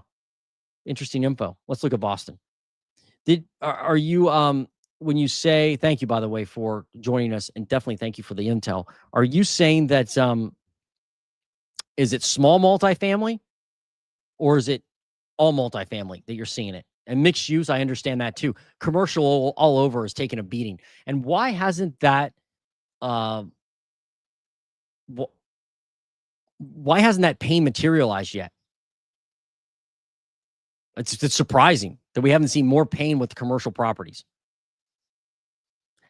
Interesting info. Let's look at Boston. Are you when you say, thank you, by the way, for joining us, and definitely thank you for the intel. Are you saying that is it small multifamily, or is it all multifamily that you're seeing it? And mixed use, I understand that too. Commercial all over is taking a beating. And why hasn't that why hasn't that pain materialized yet? It's surprising that we haven't seen more pain with commercial properties,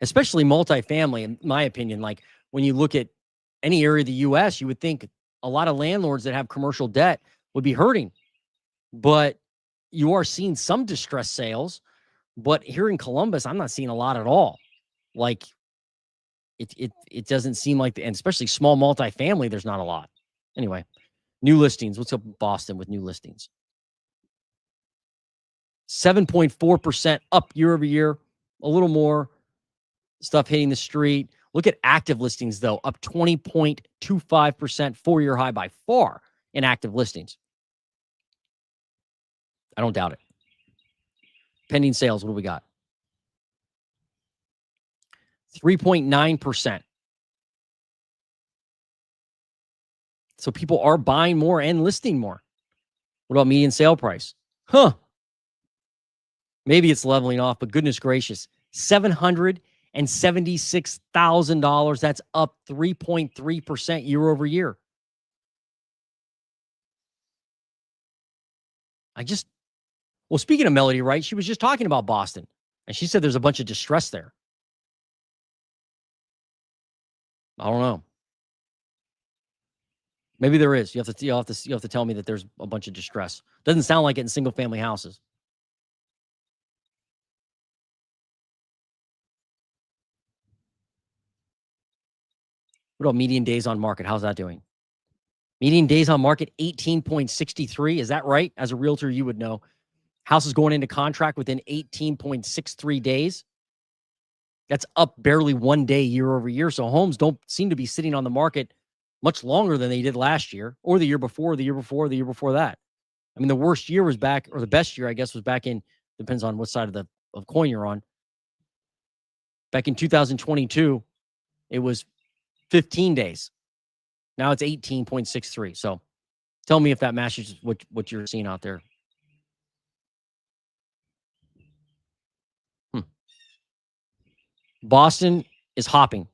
especially multifamily, in my opinion. Like when you look at any area of the U.S., you would think a lot of landlords that have commercial debt would be hurting, but you are seeing some distressed sales. But here in Columbus, I'm not seeing a lot at all. Like it doesn't seem like, and especially small multifamily, there's not a lot. Anyway, new listings. What's up in Boston with new listings? 7.4% up year over year. A little more stuff hitting the street. Look at active listings, though, up 20.25%, 4-year high by far in active listings. I don't doubt it. Pending sales, what do we got? 3.9%. So people are buying more and listing more. What about median sale price? Maybe it's leveling off, but goodness gracious, $776,000. That's up 3.3% year over year. Well, speaking of Melody, right? She was just talking about Boston, and she said there's a bunch of distress there. I don't know. Maybe there is. You have to tell me that there's a bunch of distress. Doesn't sound like it in single family houses. What about median days on market? How's that doing? Median days on market, 18.63. Is that right? As a realtor, you would know. House is going into contract within 18.63 days. That's up barely 1 day year over year. So homes don't seem to be sitting on the market much longer than they did last year, or the year before, the year before, the year before that. I mean, the worst year was back, or the best year, I guess, was back in, depends on what side of coin you're on. Back in 2022, it was 15 days. Now it's 18.63. So tell me if that matches what you're seeing out there. Boston is hopping.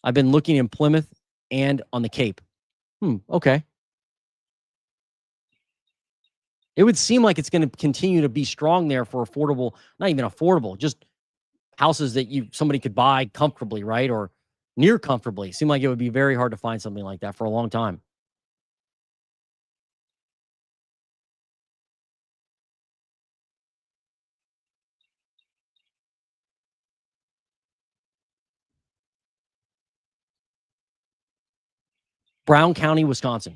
I've been looking in Plymouth and on the Cape. Okay. It would seem like it's going to continue to be strong there for affordable, not even affordable, just houses that somebody could buy comfortably, right? Or near comfortably. Seem like it would be very hard to find something like that for a long time. Brown County, Wisconsin.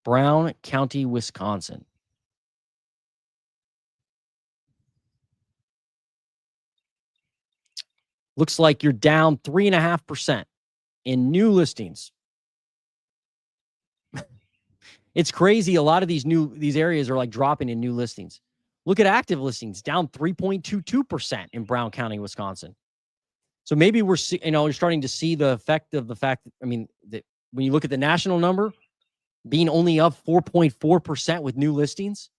Brown County, Wisconsin. Looks like you're down 3.5% in new listings. It's crazy. A lot of these areas are like dropping in new listings. Look at active listings, down 3.22% in Brown County, Wisconsin. So maybe you're starting to see the effect of the fact that, when you look at the national number being only up 4.4% with new listings.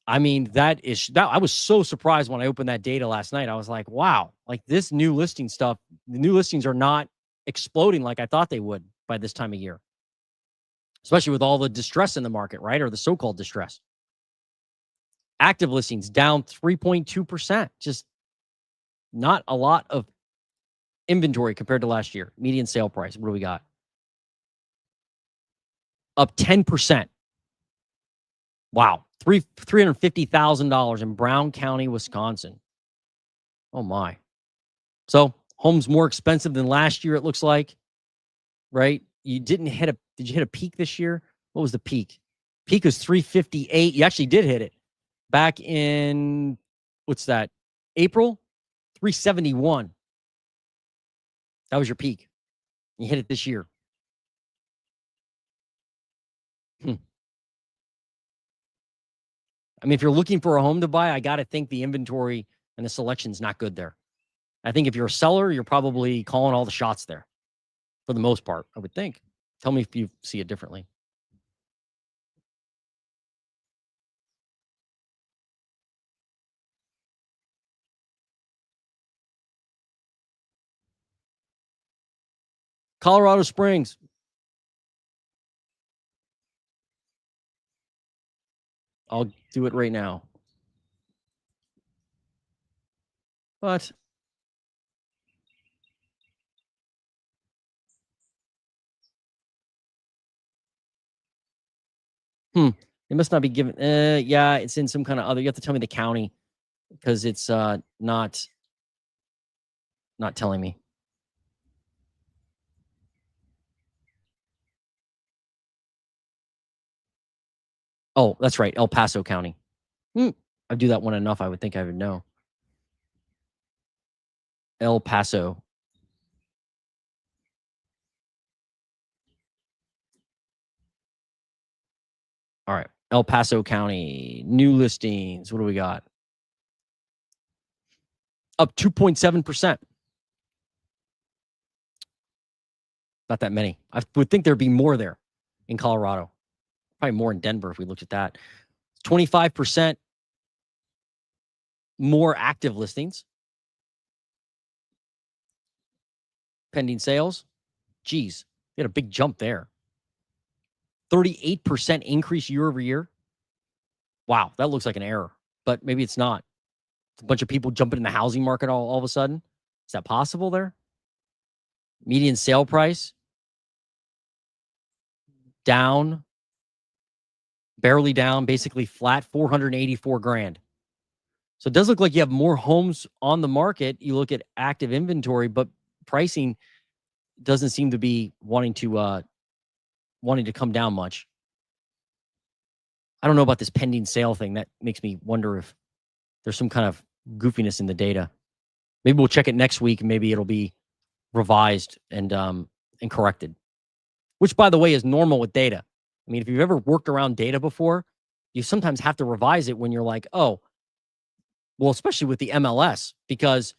I was so surprised when I opened that data last night. I was like, wow, like this new listing stuff, the new listings are not exploding like I thought they would by this time of year, especially with all the distress in the market, right? Or the so-called distress. Active listings down 3.2%. Just not a lot of inventory compared to last year. Median sale price, what do we got? Up 10%. Wow. $350,000 in Brown County, Wisconsin. Oh my. So homes more expensive than last year, it looks like, right? Did you hit a peak this year? What was the peak? Peak was 358. You actually did hit it back in, what's that? April, 371. That was your peak. You hit it this year. If you're looking for a home to buy, I got to think the inventory and the selection's not good there. I think if you're a seller, you're probably calling all the shots there for the most part, I would think. Tell me if you see it differently. Colorado Springs. I'll do it right now. But it must not be given. Yeah, it's in some kind of other. You have to tell me the county because it's not telling me. Oh, that's right, El Paso County. I do that one enough. I would think I would know. El Paso. All right, El Paso County new listings. What do we got? Up 2.7%. Not that many. I would think there'd be more there in Colorado. Probably more in Denver if we looked at that. 25% more active listings. Pending sales. Geez, we had a big jump there. 38% increase year over year. Wow, that looks like an error, but maybe it's not. It's a bunch of people jumping in the housing market all of a sudden. Is that possible there? Median sale price down, barely down, basically flat, 484 grand. So it does look like you have more homes on the market. You look at active inventory, but pricing doesn't seem to be wanting to come down much. I don't know about this pending sale thing. That makes me wonder if there's some kind of goofiness in the data. Maybe we'll check it next week and maybe it'll be revised and corrected. Which, by the way, is normal with data. If you've ever worked around data before, you sometimes have to revise it when you're like, oh, well, especially with the MLS, because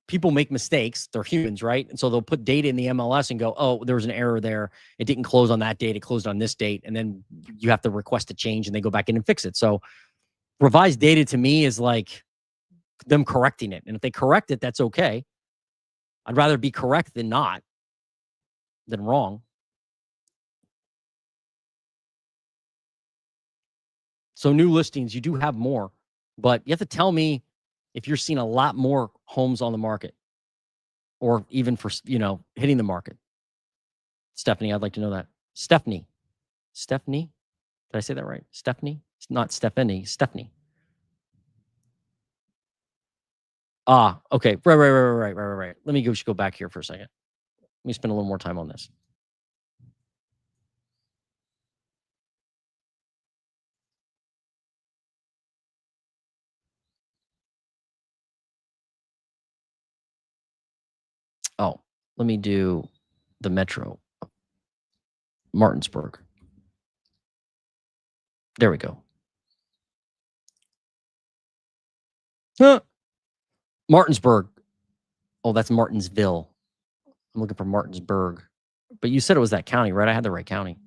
people make mistakes. They're humans, right? And so they'll put data in the MLS and go, oh, there was an error there. It didn't close on that date. It closed on this date. And then you have to request a change and they go back in and fix it. So revised data to me is like them correcting it. And if they correct it, that's okay. I'd rather be correct than not, than wrong. So new listings, you do have more, but you have to tell me if you're seeing a lot more homes on the market or even for, hitting the market. Stephanie, I'd like to know that. Stephanie. Did I say that right? Stephanie? It's not Stephanie. Stephanie. Okay. Right. Let me go back here for a second. Let me spend a little more time on this. Let me do the metro. Martinsburg. There we go. Martinsburg. Oh, that's Martinsville. I'm looking for Martinsburg. But you said it was that county, right? I had the right county.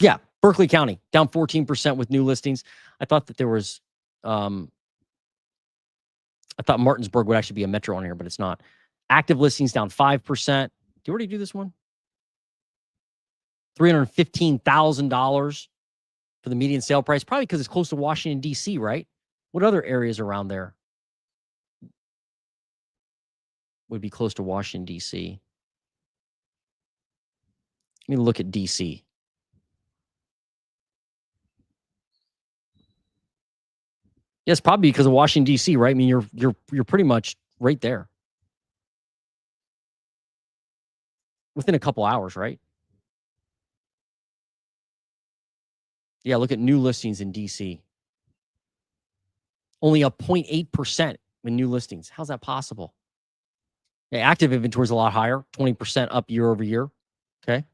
Yeah, Berkly County, down 14% with new listings. I thought that there was, I thought Martinsburg would actually be a metro on here, but it's not. Active listings down 5%. Did you already do this one? $315,000 for the median sale price, probably because it's close to Washington, D.C., right? What other areas around there would be close to Washington, D.C.? Let me look at D.C. Yes, probably because of Washington, D.C., right? I mean, you're pretty much right there. Within a couple hours, right? Yeah, look at new listings in D.C. Only up 0.8% in new listings. How's that possible? Yeah, active inventory is a lot higher, 20% up year over year. Okay.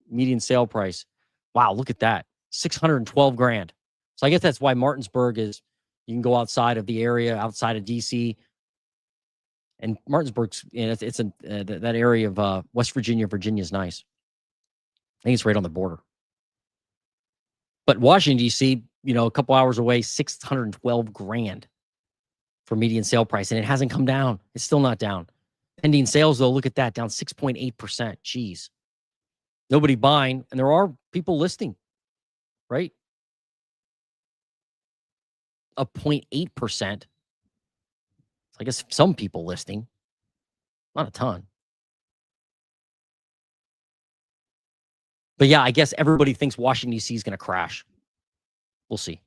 Median sale price. Wow, look at that. 612 grand. So I guess that's why Martinsburg is, you can go outside of the area, outside of DC. And Martinsburg's, it's that area of West Virginia. Virginia is nice. I think it's right on the border. But Washington, D.C., a couple hours away, 612 grand for median sale price. And it hasn't come down. It's still not down. Pending sales, though, look at that, down 6.8%. Jeez. Nobody buying, and there are people listing, right? Up 0.8%. I guess some people listing, not a ton. But yeah, I guess everybody thinks Washington, D.C. is going to crash. We'll see.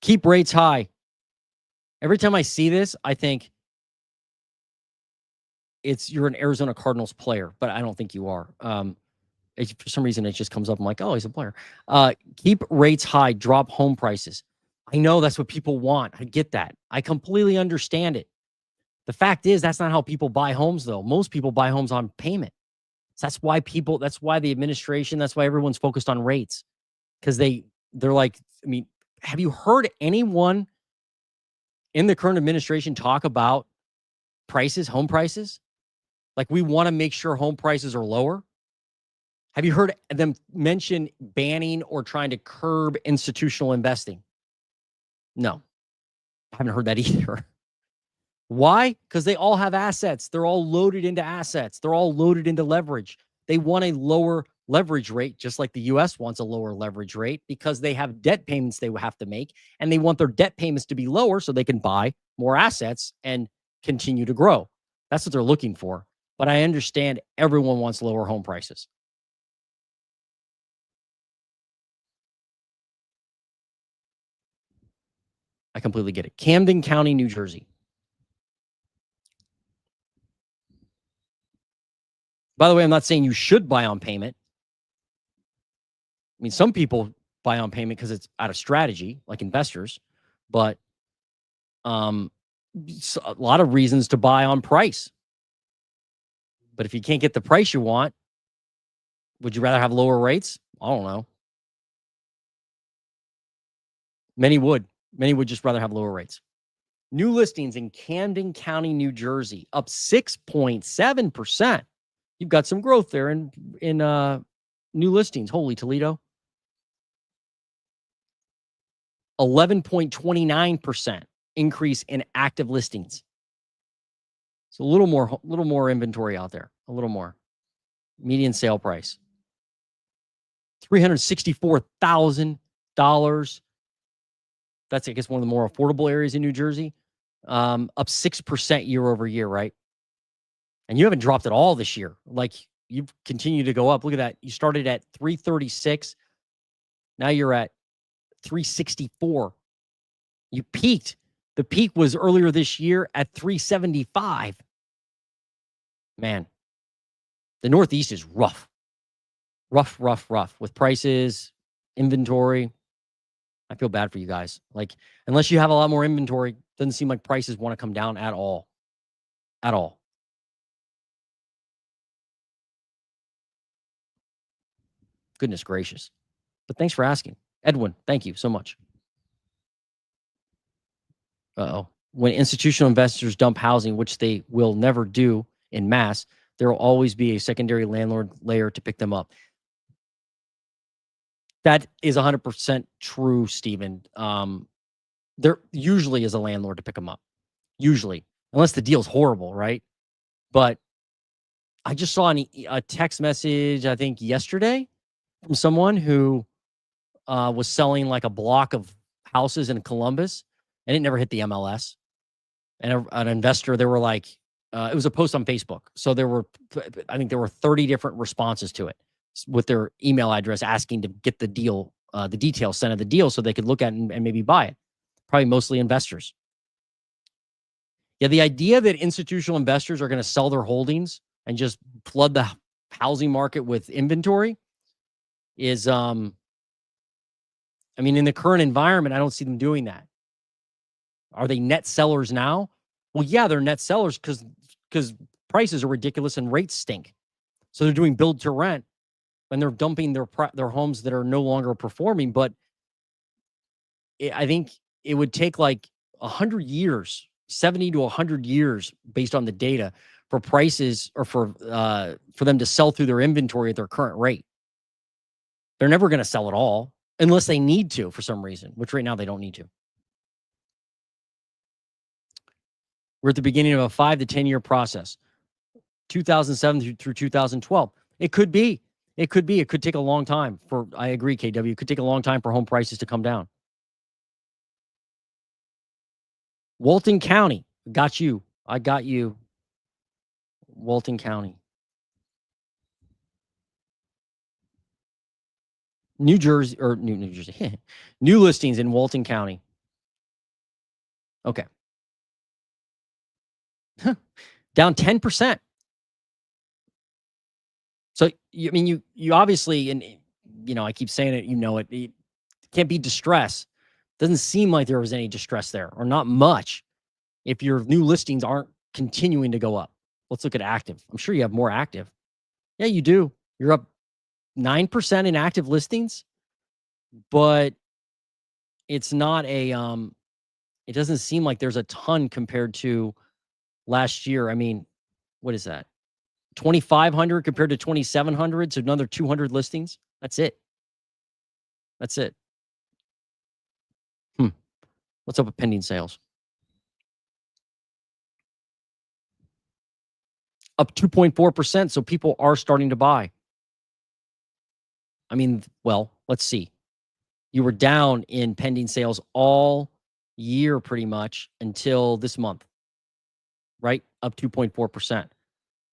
Keep rates high. Every time I see this, I think you're an Arizona Cardinals player, but I don't think you are. For some reason, it just comes up. I'm like, oh, he's a player. Keep rates high, drop home prices. I know that's what people want. I get that. I completely understand it. The fact is, that's not how people buy homes, though. Most people buy homes on payment. So that's why the administration, that's why everyone's focused on rates. Because they're like, I mean, have you heard anyone in the current administration talk about prices, home prices? Like, we want to make sure home prices are lower. Have you heard them mention banning or trying to curb institutional investing? No, I haven't heard that either. Why? Because they all have assets. They're all loaded into assets. They're all loaded into leverage. They want a lower leverage rate, just like the U.S. wants a lower leverage rate, because they have debt payments they have to make, and they want their debt payments to be lower so they can buy more assets and continue to grow. That's what they're looking for. But I understand everyone wants lower home prices. I completely get it. Camden County, New Jersey. By the way, I'm not saying you should buy on payment. I mean, some people buy on payment because it's out of strategy, like investors, but a lot of reasons to buy on price. But if you can't get the price you want, would you rather have lower rates? I don't know. Many would just rather have lower rates. New listings in Camden County, New Jersey, up 6.7%. You've got some growth there in new listings. Holy Toledo. 11.29% increase in active listings. So a little more inventory out there. A little more. Median sale price, $364,000. That's, I guess, one of the more affordable areas in New Jersey. Up 6% year over year, right? And you haven't dropped at all this year. Like, you've continued to go up. Look at that. You started at 336. Now you're at 364. You peaked. The peak was earlier this year at 375. Man, the Northeast is rough. Rough with prices, inventory. I feel bad for you guys. Like, unless you have a lot more inventory, doesn't seem like prices want to come down at all. At all. Goodness gracious. But thanks for asking. Edwin, thank you so much. Uh-oh. When institutional investors dump housing, which they will never do in mass, there will always be a secondary landlord layer to pick them up. That is 100% true, Stephen. There usually is a landlord to pick them up. Usually. Unless the deal's horrible, right? But I just saw a text message, I think yesterday, from someone who was selling like a block of houses in Columbus, and it never hit the MLS. And an investor, they were like, it was a post on Facebook. So I think there were 30 different responses to it with their email address asking to get the deal, the details sent of the deal so they could look at it and maybe buy it. Probably mostly investors. Yeah, the idea that institutional investors are going to sell their holdings and just flood the housing market with inventory is, I mean, in the current environment, I don't see them doing that. Are they net sellers now? Well, yeah, they're net sellers because prices are ridiculous and rates stink. So they're doing build to rent and they're dumping their homes that are no longer performing. But I think it would take like 100 years, 70 to 100 years based on the data for prices or for them to sell through their inventory at their current rate. They're never going to sell it all unless they need to for some reason, which right now they don't need to. We're at the beginning of a 5 to 10 year process, 2007 through 2012. It could be. It could take a long time for, I agree, KW. It could take a long time for home prices to come down. Walton County, got you. I got you. Walton County. New Jersey. New listings in Walton County. Okay. Down 10%. So, I mean, you obviously, and, you know, I keep saying it, you know, it can't be distress. Doesn't seem like there was any distress there, or not much, if your new listings aren't continuing to go up. Let's look at active. I'm sure you have more active. Yeah, you do. You're up 9% in active listings, but it's not a, it doesn't seem like there's a ton compared to last year. I mean, what is that? 2,500 compared to 2,700, so another 200 listings. That's it. That's it. What's up with pending sales? Up 2.4%, so people are starting to buy. I mean, well, let's see. You were down in pending sales all year pretty much until this month, right? Up 2.4%.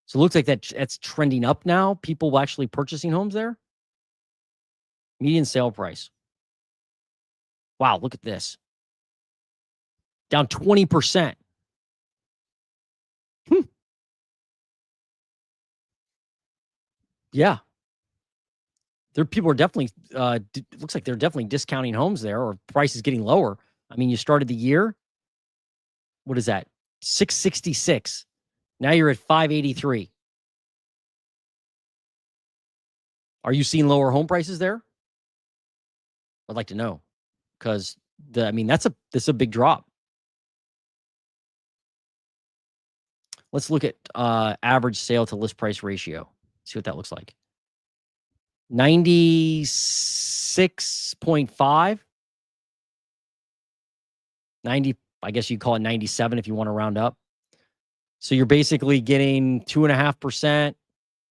So it looks like that's trending up now. People actually purchasing homes there. Median sale price. Wow, look at this. Down 20%. Yeah. People are definitely, looks like they're definitely discounting homes there, or prices getting lower. I mean, you started the year, what is that? 666. Now you're at 583. Are you seeing lower home prices there? I'd like to know, because I mean, this is a big drop. Let's look at average sale to list price ratio. See what that looks like. 96.5. 90, I guess you'd call it 97 if you want to round up. So you're basically getting 2.5%.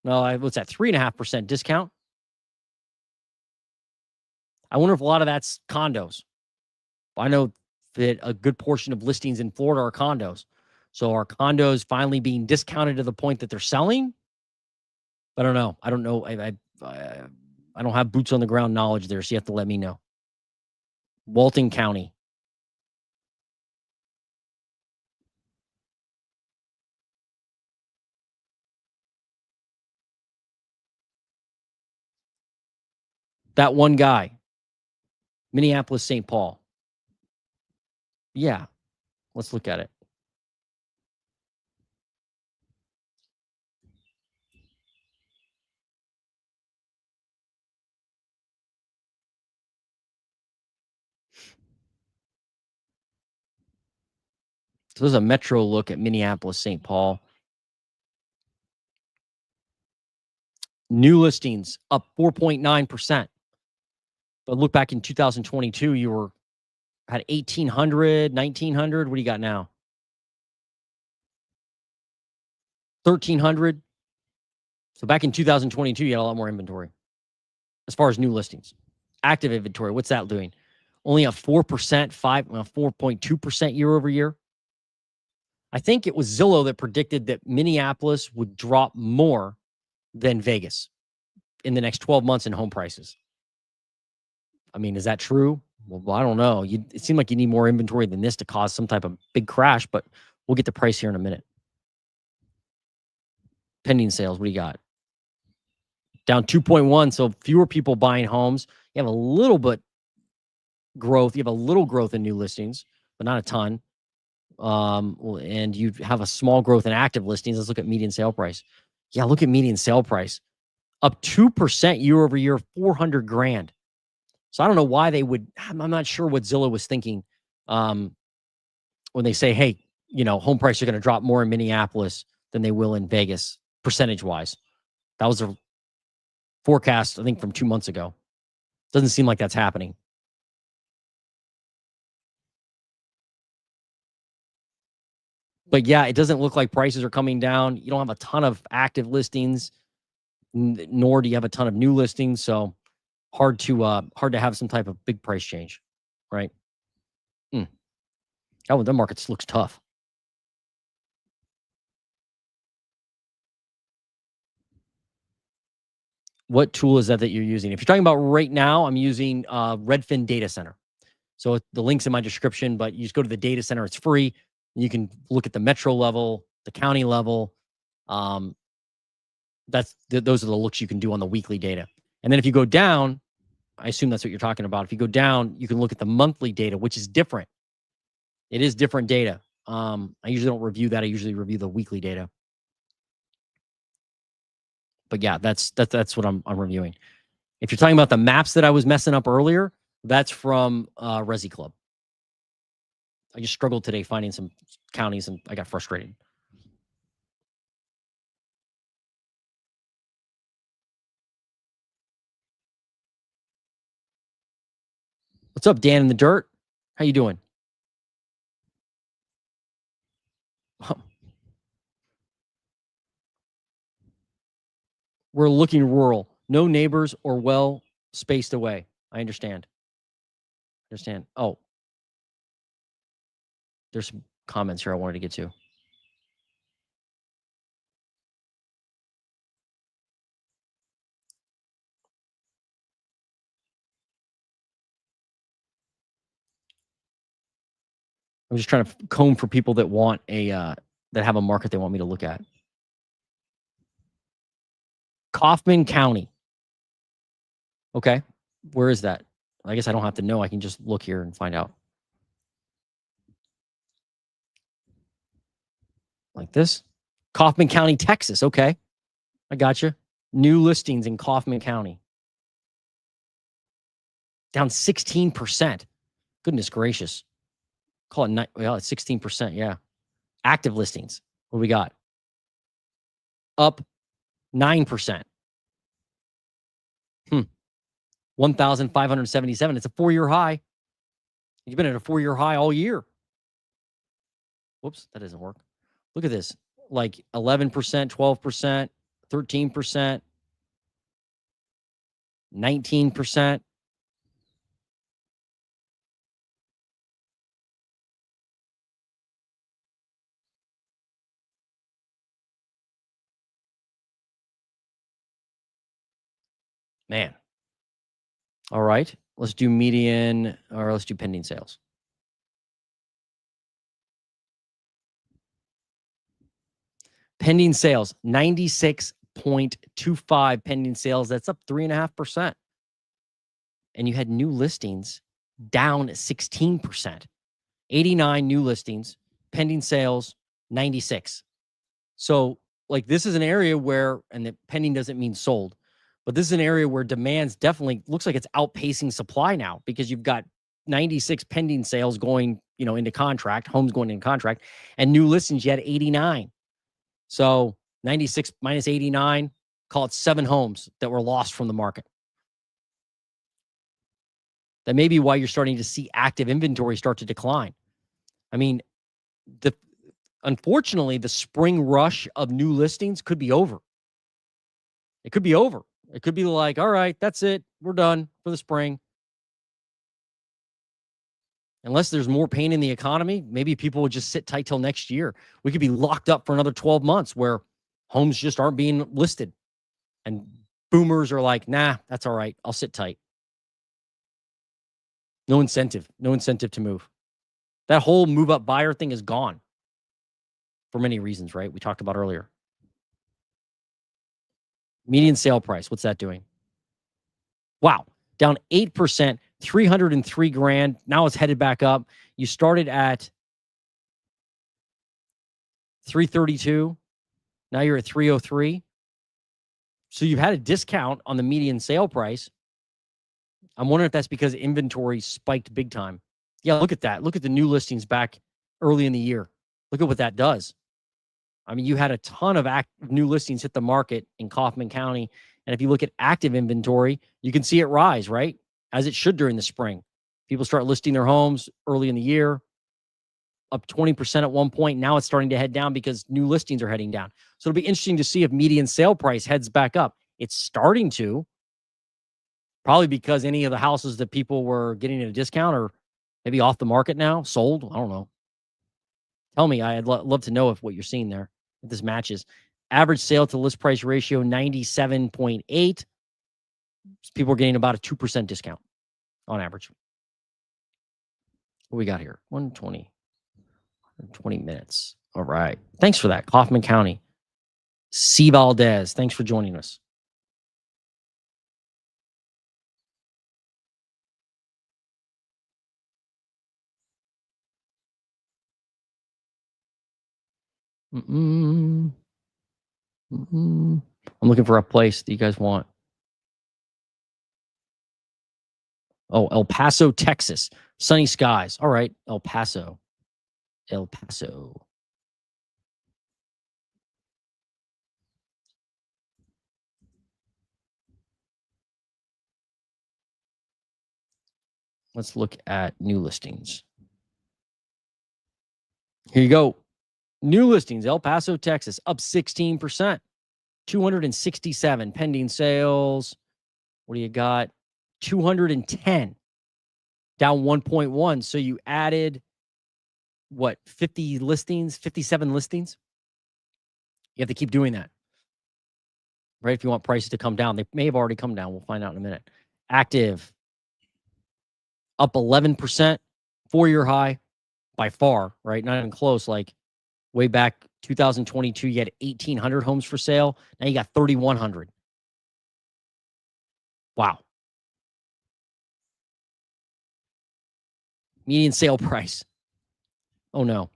No, what's that? 3.5% discount. I wonder if a lot of that's condos. I know that a good portion of listings in Florida are condos. So are condos finally being discounted to the point that they're selling? I don't know. I don't know. I don't have boots on the ground knowledge there, so you have to let me know. Walton County. That one guy, Minneapolis, St. Paul. Yeah, let's look at it. So there's a metro look at Minneapolis, St. Paul. New listings up 4.9%. But look back in 2022, you were had 1,800, 1,900. What do you got now? 1,300. So back in 2022, you had a lot more inventory as far as new listings. Active inventory, what's that doing? Only a 4%, 4.2% year over year. I think it was Zillow that predicted that Minneapolis would drop more than Vegas in the next 12 months in home prices. I mean, is that true? Well, I don't know. It seemed like you need more inventory than this to cause some type of big crash, but we'll get the price here in a minute. Pending sales, what do you got? Down 2.1, so fewer people buying homes. You have a little bit growth. You have a little growth in new listings, but not a ton. And you have a small growth in active listings. Let's look at median sale price. Yeah, look at median sale price. Up 2% year over year, 400 grand. So I don't know why they would. I'm not sure what Zillow was thinking when they say, hey, home prices are going to drop more in Minneapolis than they will in Vegas, percentage-wise. That was a forecast, I think, from 2 months ago. Doesn't seem like that's happening. But yeah, it doesn't look like prices are coming down. You don't have a ton of active listings, nor do you have a ton of new listings. So hard to have some type of big price change, right? Oh, the market looks tough. What tool is that you're using? If you're talking about right now, I'm using Redfin Data Center. So the link's in my description, but you just go to the data center. It's free. You can look at the metro level, the county level. Those are the looks you can do on the weekly data. And then if you go down, I assume that's what you're talking about. If you go down, you can look at the monthly data, which is different. It is different data. I usually don't review that. I usually review the weekly data. But yeah, that's what I'm reviewing. If you're talking about the maps that I was messing up earlier, that's from Resi Club. I just struggled today finding some counties and I got frustrated. What's up, Dan in the dirt? How you doing? We're looking rural. No neighbors or well spaced away. I understand. Oh, there's some comments here I wanted to get to. I'm just trying to comb for people that want that have a market they want me to look at. Kaufman County. Okay. Where is that? I guess I don't have to know. I can just look here and find out. Like this. Kaufman County, Texas. Okay. I got you. New listings in Kaufman County. Down 16%. Goodness gracious. Call it it's 16%. Yeah. Active listings. What do we got? Up 9%. 1,577. It's a 4-year high. You've been at a 4-year high all year. Whoops, that doesn't work. Look at this. Like 11%, 12%, 13%, 19%. Man, All right. Let's do median, or let's do pending sales. Pending sales, 96.25 pending sales. That's up 3.5%. And you had new listings down 16%. 89 new listings, pending sales, 96. So, like, this is an area where, and the pending doesn't mean sold, but this is an area where demand's definitely looks like it's outpacing supply now, because you've got 96 pending sales going, into contract, homes going into contract, and new listings, you had 89. So 96 minus 89, call it 7 homes that were lost from the market. That may be why you're starting to see active inventory start to decline. I mean, unfortunately, the spring rush of new listings could be over. It could be over. It could be like, all right, that's it. We're done for the spring. Unless there's more pain in the economy, maybe people will just sit tight till next year. We could be locked up for another 12 months where homes just aren't being listed. And boomers are like, nah, that's all right. I'll sit tight. No incentive to move. That whole move up buyer thing is gone for many reasons, right? We talked about earlier. Median sale price, what's that doing? Wow, down 8%, 303 grand. Now it's headed back up. You started at 332. Now you're at 303. So you've had a discount on the median sale price. I'm wondering if that's because inventory spiked big time. Yeah, look at that. Look at the new listings back early in the year. Look at what that does. I mean, you had a ton of new listings hit the market in Kaufman County. And if you look at active inventory, you can see it rise, right? As it should during the spring. People start listing their homes early in the year, up 20% at one point. Now it's starting to head down because new listings are heading down. So it'll be interesting to see if median sale price heads back up. It's starting to, probably because any of the houses that people were getting at a discount are maybe off the market now, sold. I don't know. Tell me. I'd love to know if what you're seeing there, if this matches. Average sale to list price ratio, 97.8. People are getting about a 2% discount on average. What we got here? 120 minutes. All right. Thanks for that. Kaufman County. C. Valdez, thanks for joining us. I'm looking for a place that you guys want. Oh, El Paso, Texas. Sunny skies. All right. El Paso. Let's look at new listings. Here you go. New listings, El Paso, Texas, up 16%. 267 pending sales. What do you got? 210, down 1.1. So you added what, 50 listings, 57 listings? You have to keep doing that, right? If you want prices to come down. They may have already come down. We'll find out in a minute. Active, up 11%, 4-year high by far, right? Not even close. Like way back 2022, you had 1,800 homes for sale. Now you got 3,100. Wow. Median sale price. Oh, no.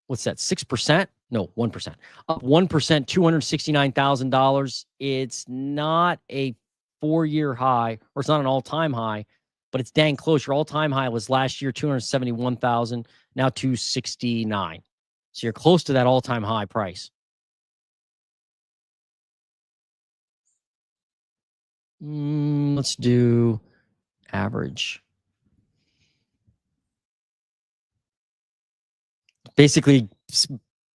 What's that? 6%? No, 1%. Up 1%, $269,000. It's not a 4-year high, or it's not an all-time high, but it's dang close. Your all-time high was last year, 271,000, now 269. So you're close to that all-time high price. Let's do average. Basically,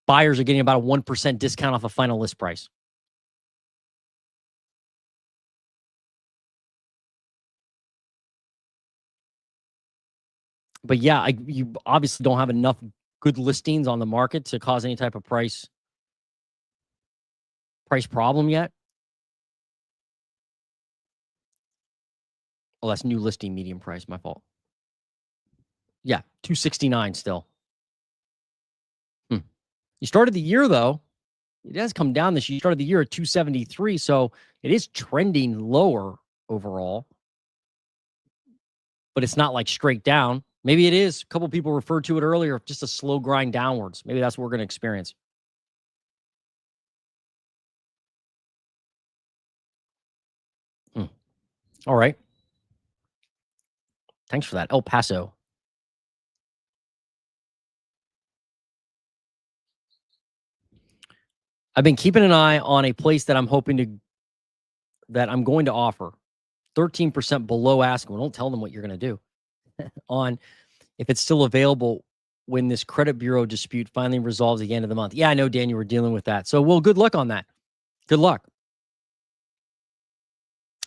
buyers are getting about a 1% discount off a final list price. But yeah, you obviously don't have enough good listings on the market to cause any type of price problem yet. Oh, that's new listing median price. My fault. Yeah, 269 still. You started the year, though. It has come down this year. You started the year at 273, so it is trending lower overall. But it's not like straight down. Maybe it is. A couple people referred to it earlier, just a slow grind downwards. Maybe that's what we're going to experience. All right. Thanks for that. El Paso. I've been keeping an eye on a place that I'm going to offer 13% below asking. Well, don't tell them what you're going to do on if it's still available when this credit bureau dispute finally resolves at the end of the month. Yeah, I know, Dan, you were dealing with that. So, well, good luck on that. Good luck.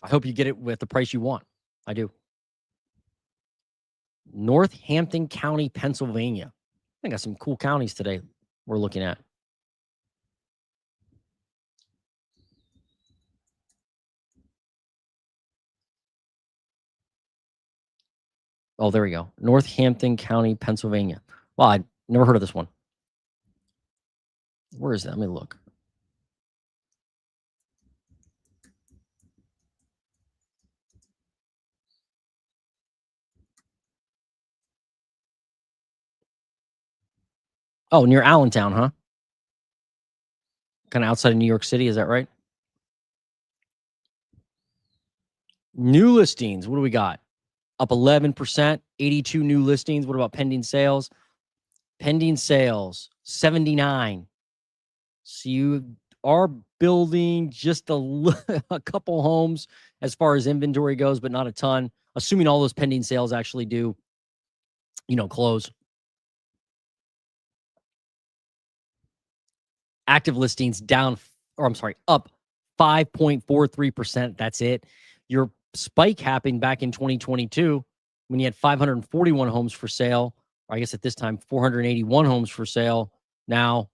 I hope you get it with the price you want. I do. Northampton County, Pennsylvania. I got some cool counties today we're looking at. Oh, there we go. Northampton County, Pennsylvania. Well, I'd never heard of this one. Where is that? Let me look. Oh, near Allentown, huh? Kind of outside of New York City. Is that right? New listings. What do we got? Up 11%, 82 new listings. What about pending sales? Pending sales, 79. So you are building just a couple homes as far as inventory goes, but not a ton. Assuming all those pending sales actually do, close. Active listings up 5.43%. That's it. Your spike happened back in 2022 when you had 541 homes for sale, or I guess at this time, 481 homes for sale. Now,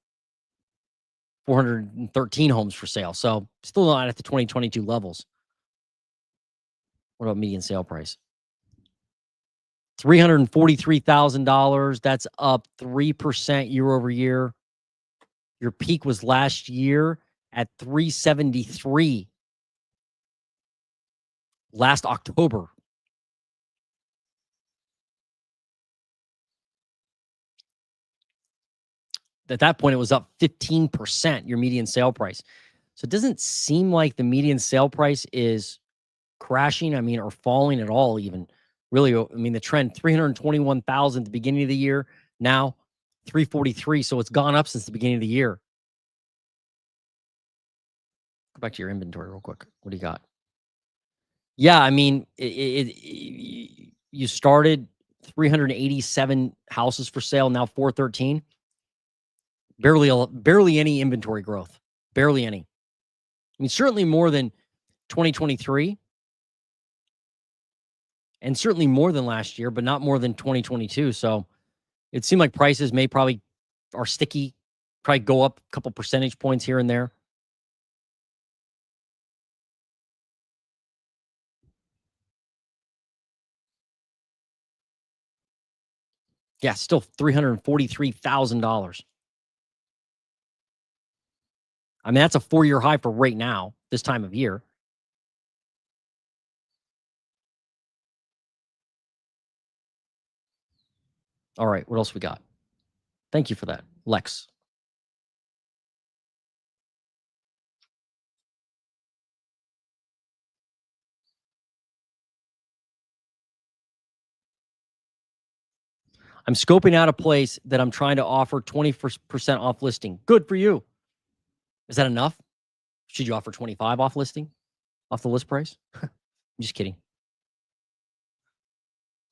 413 homes for sale. So still not at the 2022 levels. What about median sale price? $343,000. That's up 3% year over year. Your peak was last year at 373 last October. At that point, it was up 15%, your median sale price. So it doesn't seem like the median sale price is crashing, or falling at all even. Really, the trend, 321,000 at the beginning of the year, now 343. So it's gone up since the beginning of the year. Go back to your inventory real quick. What do you got? Yeah, you started 387 houses for sale, now 413. Barely any inventory growth. Barely any. Certainly more than 2023. And certainly more than last year, but not more than 2022. So it seemed like prices are sticky, probably go up a couple percentage points here and there. Yeah, still $343,000. That's a 4-year high for right now, this time of year. All right, what else we got? Thank you for that, Lex. I'm scoping out a place that I'm trying to offer 20% off listing. Good for you. Is that enough? Should you offer 25 off listing? Off the list price? I'm just kidding.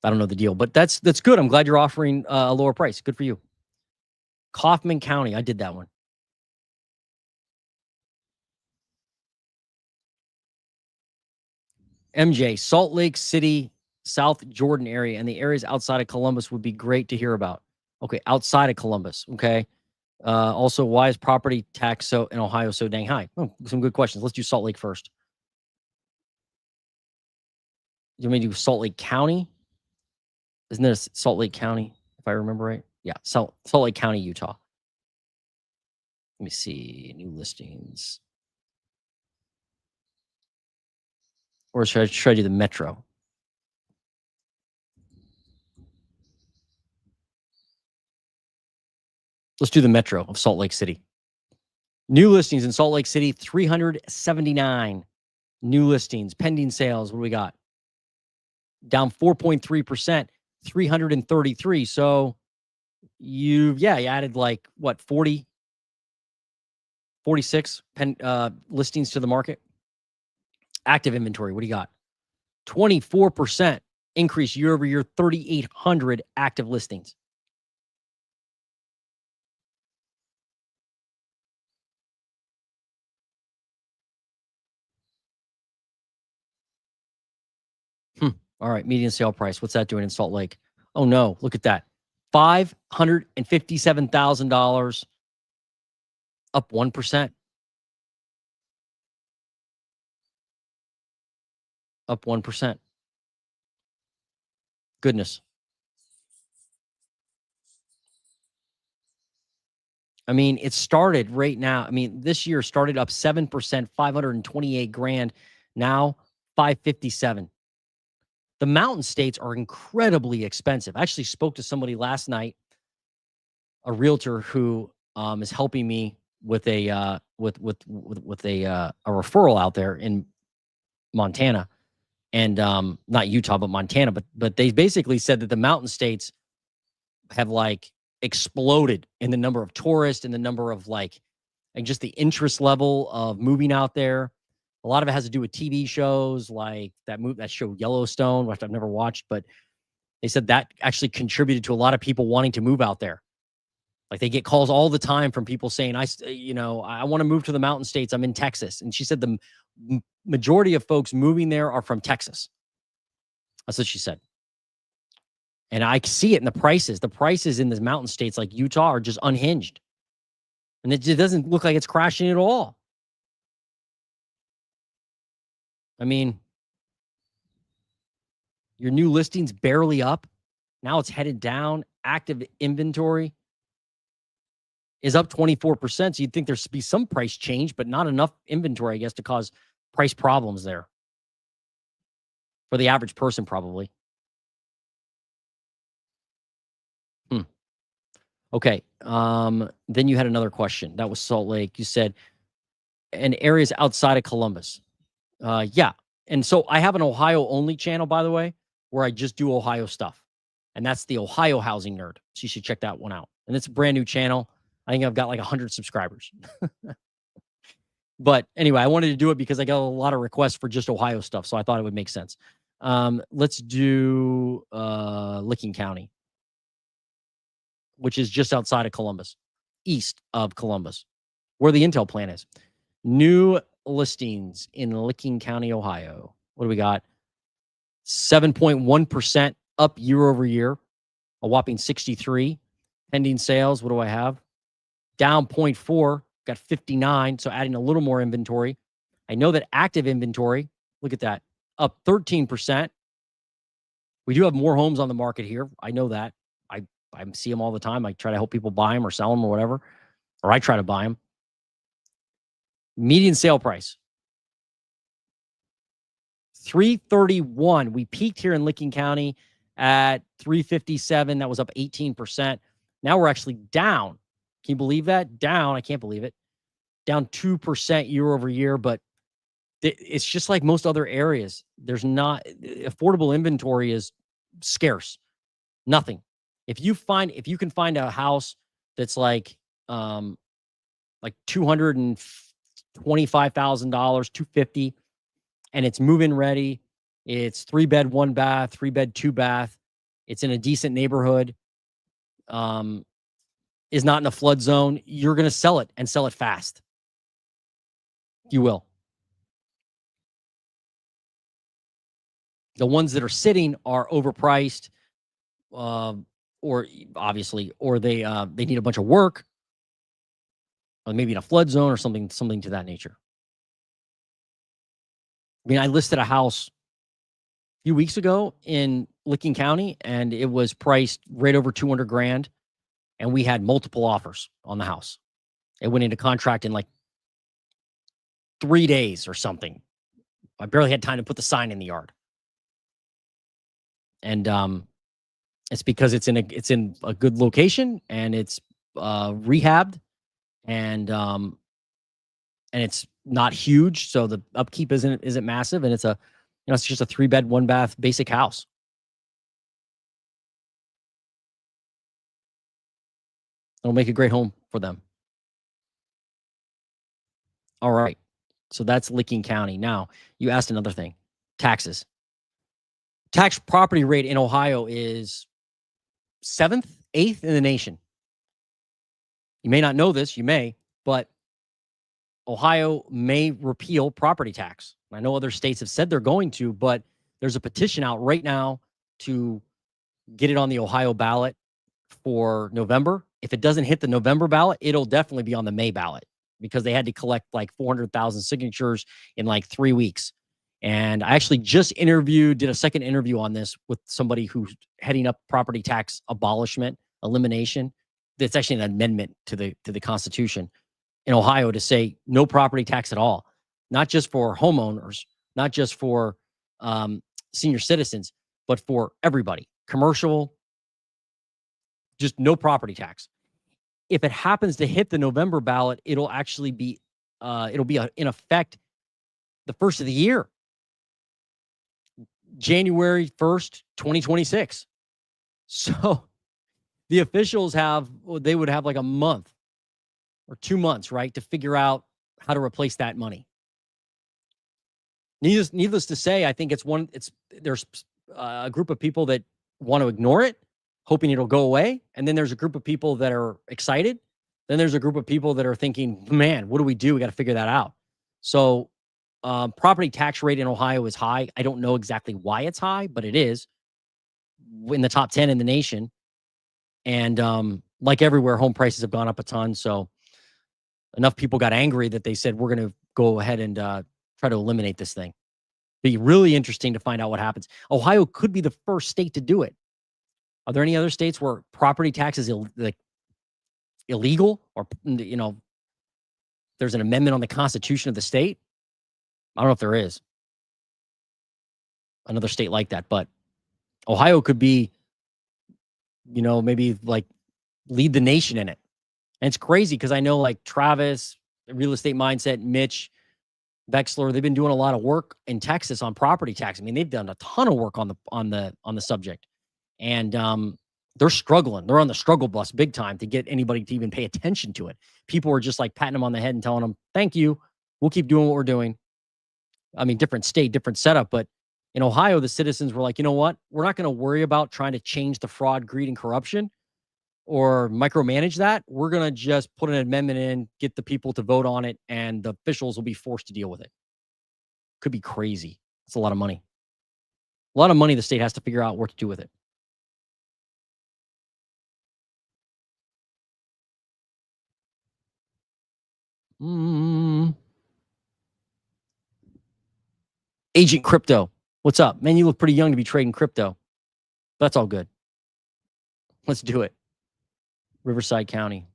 I don't know the deal, but that's good. I'm glad you're offering a lower price. Good for you. Kaufman County. I did that one. MJ, Salt Lake City, South Jordan area, and the areas outside of Columbus would be great to hear about. Okay, outside of Columbus. Okay. Also, why is property tax in Ohio so dang high? Oh, some good questions. Let's do Salt Lake first. You want me to do Salt Lake County? Isn't this Salt Lake County, if I remember right? Yeah, Salt Lake County, Utah. Let me see, new listings. Or should I do the metro? Let's do the metro of Salt Lake City. New listings in Salt Lake City, 379 new listings. Pending sales, what do we got? Down 4.3%, 333. So you added like what, 40, 46 listings to the market. Active inventory, what do you got? 24% increase year over year, 3,800 active listings. All right, median sale price. What's that doing in Salt Lake? Oh no, look at that. $557,000, up 1%. Up 1%. Goodness. I mean, it started right now. I mean, this year started up 7%, 528 grand. Now 557. The mountain states are incredibly expensive. I actually spoke to somebody last night, a realtor who is helping me with a with a referral out there in Montana, and not Utah, but Montana. But they basically said that the mountain states have like exploded in the number of tourists and the number of like, and just the interest level of moving out there. A lot of it has to do with TV shows like that show Yellowstone, which I've never watched, but they said that actually contributed to a lot of people wanting to move out there. Like they get calls all the time from people saying, I want to move to the mountain states. I'm in Texas. And she said the majority of folks moving there are from Texas. That's what she said. And I see it in the prices. The prices in the mountain states like Utah are just unhinged. And it just doesn't look like it's crashing at all. I mean, your new listing's barely up. Now it's headed down. Active inventory is up 24%. So you'd think there'd be some price change, but not enough inventory, I guess, to cause price problems there. For the average person, probably. Okay. Then you had another question. That was Salt Lake. You said, and areas outside of Columbus. Yeah. And so I have an Ohio only channel, by the way, where I just do Ohio stuff. And that's the Ohio Housing Nerd. So you should check that one out. And it's a brand new channel. I think I've got like 100 subscribers. But anyway, I wanted to do it because I got a lot of requests for just Ohio stuff. So I thought it would make sense. Let's do Licking County, which is just outside of Columbus, east of Columbus, where the Intel plant is. New listings in Licking County, Ohio. What do we got? 7.1% up year over year, a whopping 63. Pending sales, what do I have? Down 0.4, got 59, so adding a little more inventory. I know that active inventory, look at that, up 13%. We do have more homes on the market here. I know that. I see them all the time. I try to help people buy them or sell them or whatever, or I try to buy them. Median sale price, $331. We peaked here in Licking County at $357. That was up 18%. Now we're actually down. Can you believe that? Down. I can't believe it. Down 2% year over year, but it's just like most other areas. There's not, affordable inventory is scarce. Nothing. If you can find a house that's like $225,000, $250, and it's move-in ready, it's 3-bed, 1-bath, 3-bed, 2-bath, it's in a decent neighborhood, is not in a flood zone, you're going to sell it and sell it fast. You will. The ones that are sitting are overpriced, or obviously, or they need a bunch of work, or maybe in a flood zone or something to that nature. I mean, I listed a house few weeks ago in Licking County, and it was priced right over 200 grand, and we had multiple offers on the house. It went into contract in like 3 days or something. I barely had time to put the sign in the yard. And it's because it's in a good location, and it's rehabbed, and it's not huge, so the upkeep isn't massive, and it's it's just a 3-bed, 1-bath basic house. It'll make a great home for them. All right. So that's Licking County. Now, you asked another thing. Taxes. Tax property rate in Ohio is 7th, 8th in the nation. You may not know this, you may, but Ohio may repeal property tax. I know other states have said they're going to, but there's a petition out right now to get it on the Ohio ballot for November. If it doesn't hit the November ballot, it'll definitely be on the May ballot, because they had to collect like 400,000 signatures in like 3 weeks. And I actually just did a second interview on this with somebody who's heading up property tax elimination. That's actually an amendment to the Constitution in Ohio to say no property tax at all, not just for homeowners, not just for senior citizens, but for everybody, commercial, just no property tax. If it happens to hit the November ballot, it'll actually be in effect the first of the year, January 1st, 2026. So the officials would have like a month or 2 months, right, to figure out how to replace that money. Needless to say, I think there's a group of people that want to ignore it, hoping it'll go away. And then there's a group of people that are excited. Then there's a group of people that are thinking, man, what do we do? We got to figure that out. So property tax rate in Ohio is high. I don't know exactly why it's high, but it is in the top 10 in the nation. And like everywhere, home prices have gone up a ton. So enough people got angry that they said, we're going to go ahead and try to eliminate this thing. Be really interesting to find out what happens. Ohio could be the first state to do it. Are there any other states where property tax is illegal, or there's an amendment on the Constitution of the state? I don't know if there is another state like that, but Ohio could be, maybe like lead the nation in it. And it's crazy because I know like Travis, Real Estate Mindset, Mitch, Bexler, they've been doing a lot of work in Texas on property tax. I mean, they've done a ton of work on the subject, and they're struggling. They're on the struggle bus big time to get anybody to even pay attention to it. People are just like patting them on the head and telling them, "Thank you, we'll keep doing what we're doing." I mean, different state, different setup, but in Ohio, the citizens were like, you know what? We're not going to worry about trying to change the fraud, greed, and corruption or micromanage that. We're going to just put an amendment in, get the people to vote on it, and the officials will be forced to deal with it. Could be crazy. It's a lot of money. A lot of money the state has to figure out what to do with it. Agent Crypto, what's up? Man, you look pretty young to be trading crypto. That's all good. Let's do it. Riverside County.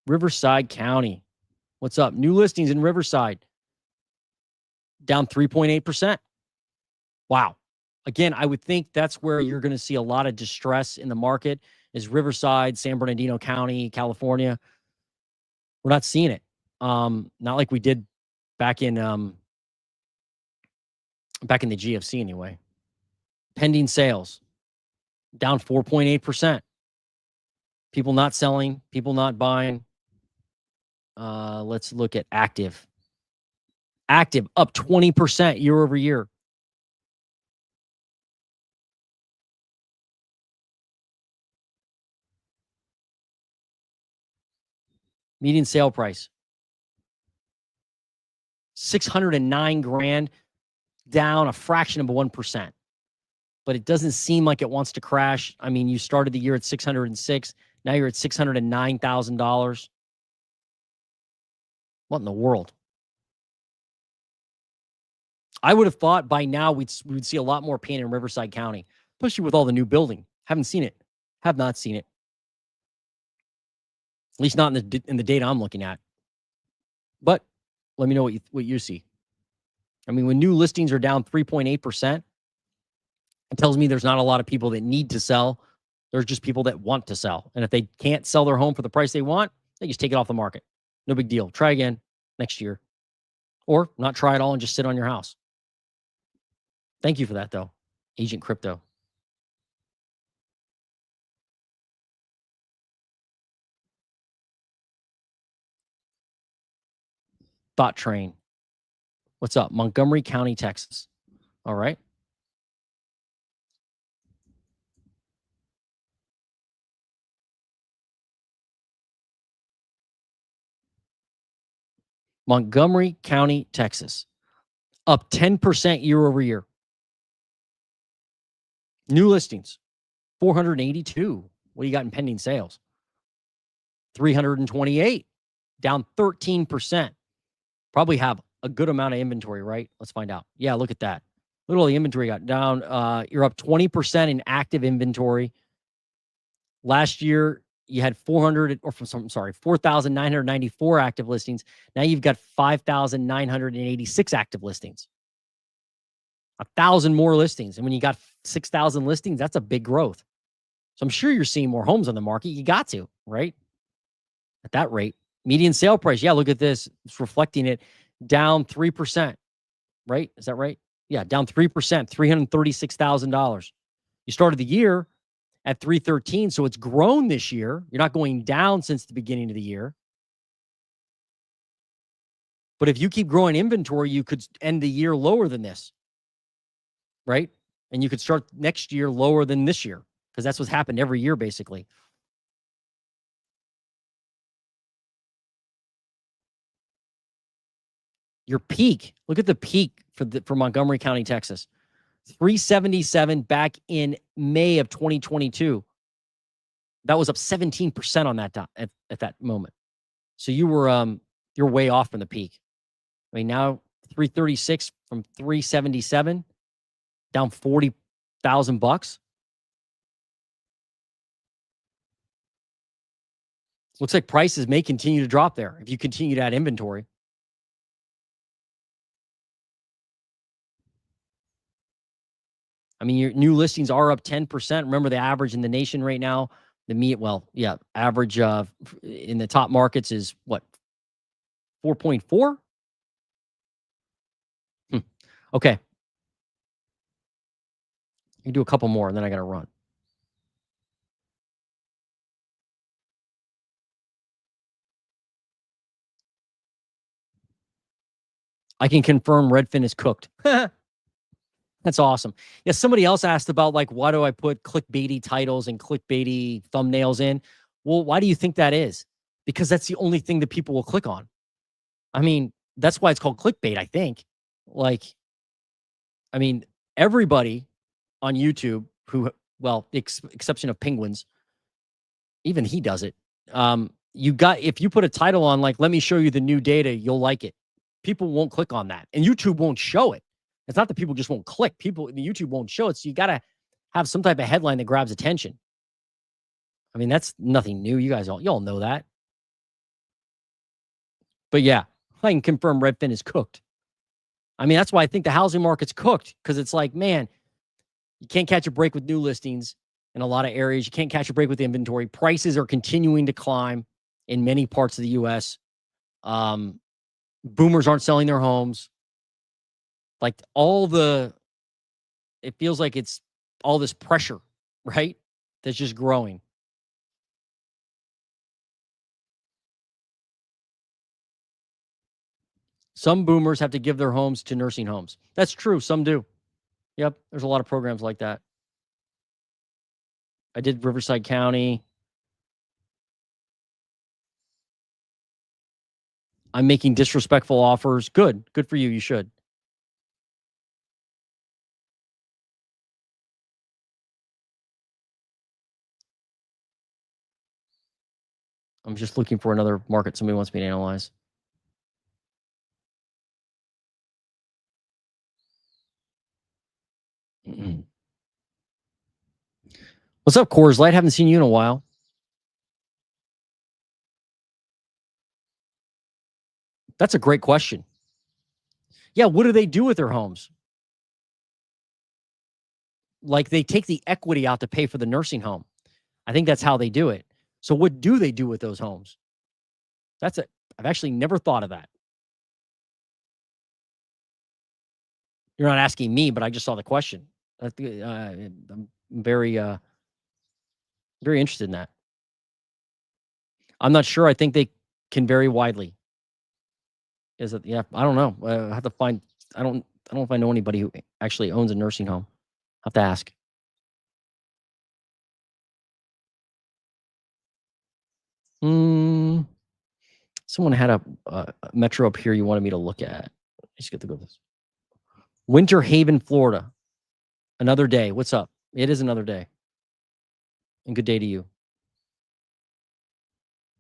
Riverside County. What's up? New listings in Riverside. Down 3.8%. Wow. Again, I would think that's where you're going to see a lot of distress in the market is Riverside, San Bernardino County, California. We're not seeing it. Not like we did back in the GFC anyway. Pending sales down 4.8%. People not selling, people not buying. Let's look at active. Active up 20% year over year. Median sale price 609 grand, down a fraction of 1%. But it doesn't seem like it wants to crash. I mean, you started the year at 606. Now you're at $609,000. What in the world? I would have thought by now we'd see a lot more pain in Riverside County, especially with all the new building. Haven't seen it. Have not seen it. At least not in the data I'm looking at. But let me know what you see. I mean, when new listings are down 3.8%, it tells me there's not a lot of people that need to sell. There's just people that want to sell. And if they can't sell their home for the price they want, they just take it off the market. No big deal. Try again next year. Or not try at all and just sit on your house. Thank you for that, though, Agent Crypto. Thought Train. What's up? Montgomery County, Texas. All right. Montgomery County, Texas. Up 10% year over year. New listings, 482. What do you got in pending sales? 328, down 13%. Probably have a good amount of inventory, right? Let's find out. Yeah, look at that. Look at all the inventory got down. You're up 20% in active inventory. Last year, you had 4,994 active listings. Now you've got 5,986 active listings. 1,000 more listings. And when you got 6,000 listings, that's a big growth. So I'm sure you're seeing more homes on the market. You got to, right? At that rate. Median sale price. Yeah, look at this. It's reflecting it down 3%, right? Is that right? Yeah, down 3%, $336,000. You started the year at 313, so it's grown this year. You're not going down since the beginning of the year. But if you keep growing inventory, you could end the year lower than this, right? And you could start next year lower than this year, because that's what's happened every year, basically. Your peak, look at the peak for Montgomery County, Texas. 377 back in May of 2022. That was up 17% on that at that moment. So you're way off from the peak. I mean, now 336 from 377, down $40,000. Looks like prices may continue to drop there if you continue to add inventory. I mean, your new listings are up 10%. Remember, the average in the nation right now, average in the top markets is what? 4.4? Okay. You do a couple more, and then I got to run. I can confirm Redfin is cooked. That's awesome. Yeah, somebody else asked about, like, why do I put clickbaity titles and clickbaity thumbnails in? Well, why do you think that is? Because that's the only thing that people will click on. I mean, that's why it's called clickbait, I think. Like, I mean, everybody on YouTube exception of Penguins, even he does it. If you put a title on, like, let me show you the new data, you'll like it. People won't click on that, and YouTube won't show it. It's not that people just won't click. The YouTube won't show it. So you got to have some type of headline that grabs attention. I mean, that's nothing new. You all know that. But yeah, I can confirm Redfin is cooked. I mean, that's why I think the housing market's cooked, because it's like, man, you can't catch a break with new listings in a lot of areas. You can't catch a break with inventory. Prices are continuing to climb in many parts of the U.S. Boomers aren't selling their homes. Like, it feels like it's all this pressure, right? That's just growing. Some boomers have to give their homes to nursing homes. That's true. Some do. Yep. There's a lot of programs like that. I did Riverside County. I'm making disrespectful offers. Good. Good for you. You should. I'm just looking for another market somebody wants me to analyze. What's up, Coors Light? Haven't seen you in a while. That's a great question. Yeah, what do they do with their homes? Like, they take the equity out to pay for the nursing home. I think that's how they do it. So what do they do with those homes? I've actually never thought of that. You're not asking me, but I just saw the question. I'm very, very interested in that. I'm not sure. I think they can vary widely. Is it? Yeah, I don't know. I have to find. I don't know if I know anybody who actually owns a nursing home. I have to ask. Someone had a metro up here you wanted me to look at. Just get to go this. Winter Haven, Florida. Another day. What's up? It is another day. And good day to you.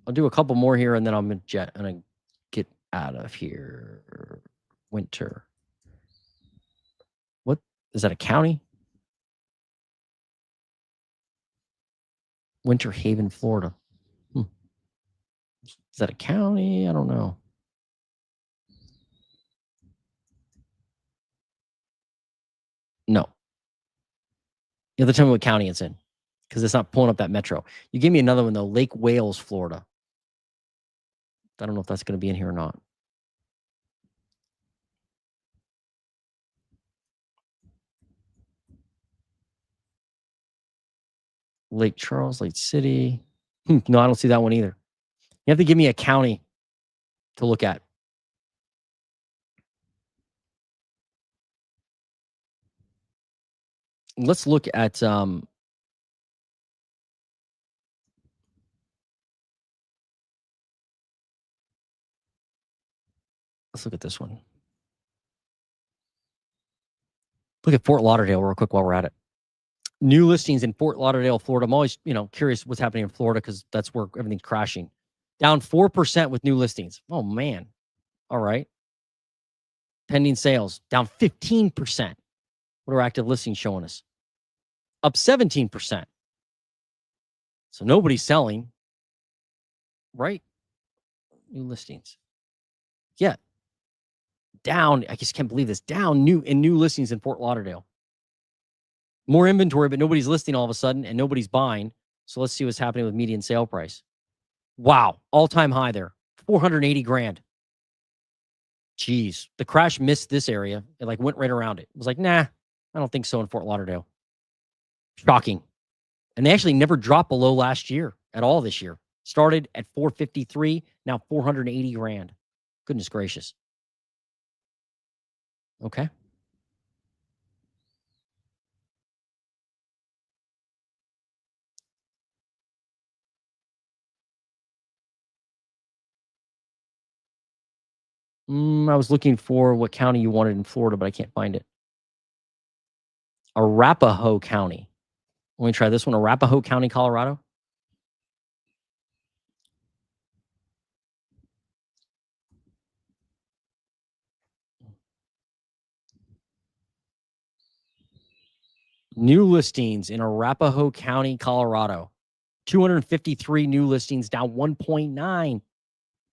I'll do a couple more here, and then I'm gonna get out of here. Winter. What is that? A county? Winter Haven, Florida. Is that a county? I don't know. No. You have to tell me what county it's in, because it's not pulling up that metro. You gave me another one, though. Lake Wales, Florida. I don't know if that's going to be in here or not. Lake Charles, Lake City. No, I don't see that one either. You have to give me a county to look at. Let's look at let's look at this one. Look at Fort Lauderdale real quick while we're at it. New listings in Fort Lauderdale, Florida. I'm always, curious what's happening in Florida because that's where everything's crashing. Down 4% with new listings. Oh, man. All right. Pending sales down 15%. What are active listings showing us? Up 17%. So nobody's selling, right? New listings. Yeah. Down. I just can't believe this. Down new listings in Fort Lauderdale. More inventory, but nobody's listing all of a sudden and nobody's buying. So let's see what's happening with median sale price. Wow. All-time high there. 480 grand. Jeez. The crash missed this area. It went right around it. It was like, nah, I don't think so in Fort Lauderdale. Shocking. And they actually never dropped below last year at all this year. Started at 453, now 480 grand. Goodness gracious. Okay. I was looking for what county you wanted in Florida, but I can't find it. Arapaho County. Let me try this one. Arapaho County, Colorado. New listings in Arapaho County, Colorado. 253 new listings, down 1.9.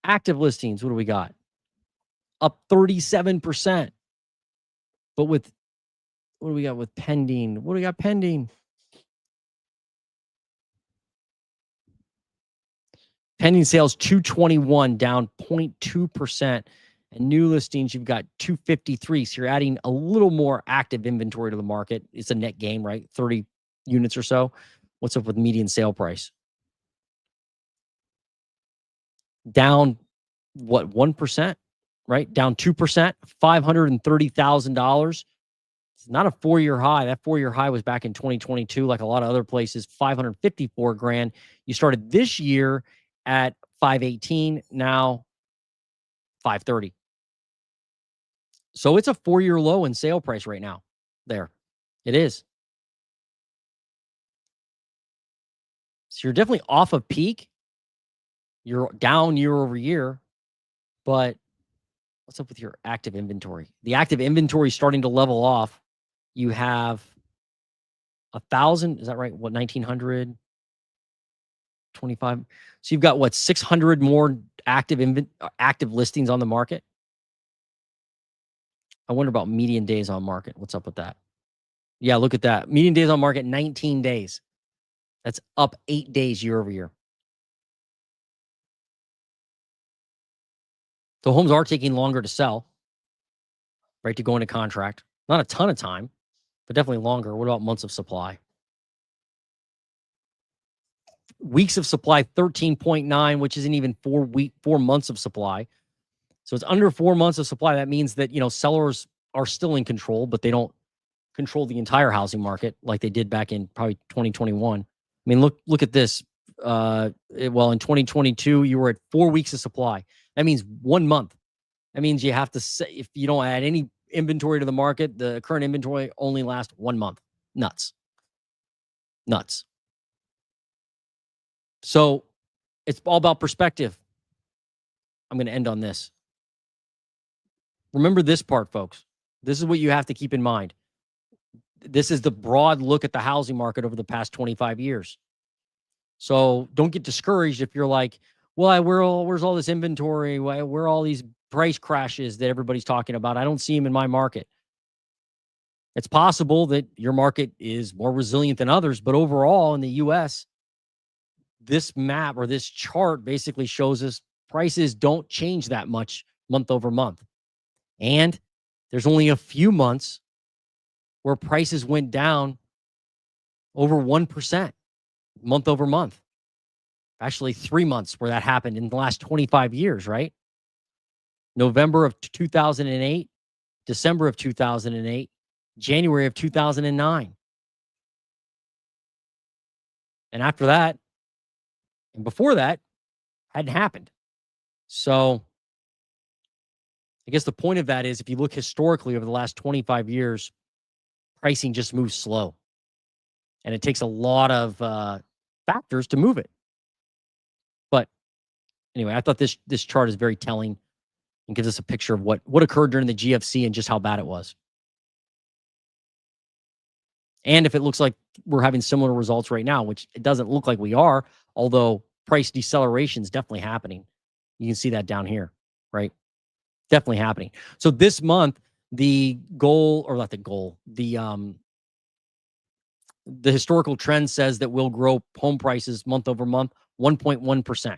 Active listings, what do we got? Up 37%. But what do we got with pending? What do we got pending? Pending sales 221, down 0.2%. And new listings, you've got 253. So you're adding a little more active inventory to the market. It's a net gain, right? 30 units or so. What's up with median sale price? Down, what, 1%, right? Down 2%, $530,000. It's not a 4-year high. That 4-year high was back in 2022, like a lot of other places, 554 grand. You started this year at 518, now 530. So it's a 4-year low in sale price right now. There. It is. So you're definitely off of peak. You're down year over year. But what's up with your active inventory? The active inventory is starting to level off. You have 1,000. Is that right? What, 1,900? 25. So you've got what, 600 more active listings on the market? I wonder about median days on market. What's up with that? Yeah, look at that. Median days on market, 19 days. That's up 8 days year over year. So homes are taking longer to sell, right, to go into contract. Not a ton of time, but definitely longer. What about months of supply? Weeks of supply, 13.9, which isn't even 4 months of supply. So it's under 4 months of supply. That means that, sellers are still in control, but they don't control the entire housing market like they did back in probably 2021. I mean, look at this. In 2022, you were at 4 weeks of supply. That means 1 month. That means you have to say, if you don't add any inventory to the market, the current inventory only lasts 1 month. Nuts. So it's all about perspective. I'm going to end on this. Remember this part, folks. This is what you have to keep in mind. This is the broad look at the housing market over the past 25 years. So don't get discouraged if you're like, well, where's all this inventory? Where are all these price crashes that everybody's talking about? I don't see them in my market. It's possible that your market is more resilient than others, but overall in the U.S., this map or this chart basically shows us prices don't change that much month over month. And there's only a few months where prices went down over 1% month over month. Actually, 3 months where that happened in the last 25 years, right? November of 2008, December of 2008, January of 2009. And after that, and before that, hadn't happened. So I guess the point of that is if you look historically over the last 25 years, pricing just moves slow. And it takes a lot of factors to move it. But anyway, I thought this chart is very telling and gives us a picture of what occurred during the GFC and just how bad it was. And if it looks like we're having similar results right now, which it doesn't look like we are, although price deceleration is definitely happening. You can see that down here, right? Definitely happening. So this month, the historical trend says that we'll grow home prices month over month 1.1%.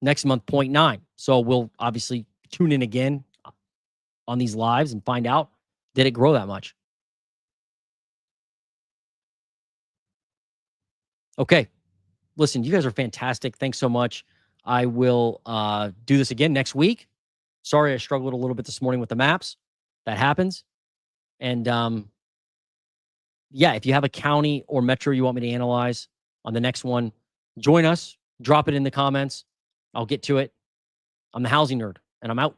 Next month, 0.9. So we'll obviously tune in again on these lives and find out, did it grow that much? Okay. Listen, you guys are fantastic. Thanks so much. I will do this again next week. Sorry, I struggled a little bit this morning with the maps. That happens. And if you have a county or metro you want me to analyze on the next one, join us. Drop it in the comments. I'll get to it. I'm the housing nerd, and I'm out.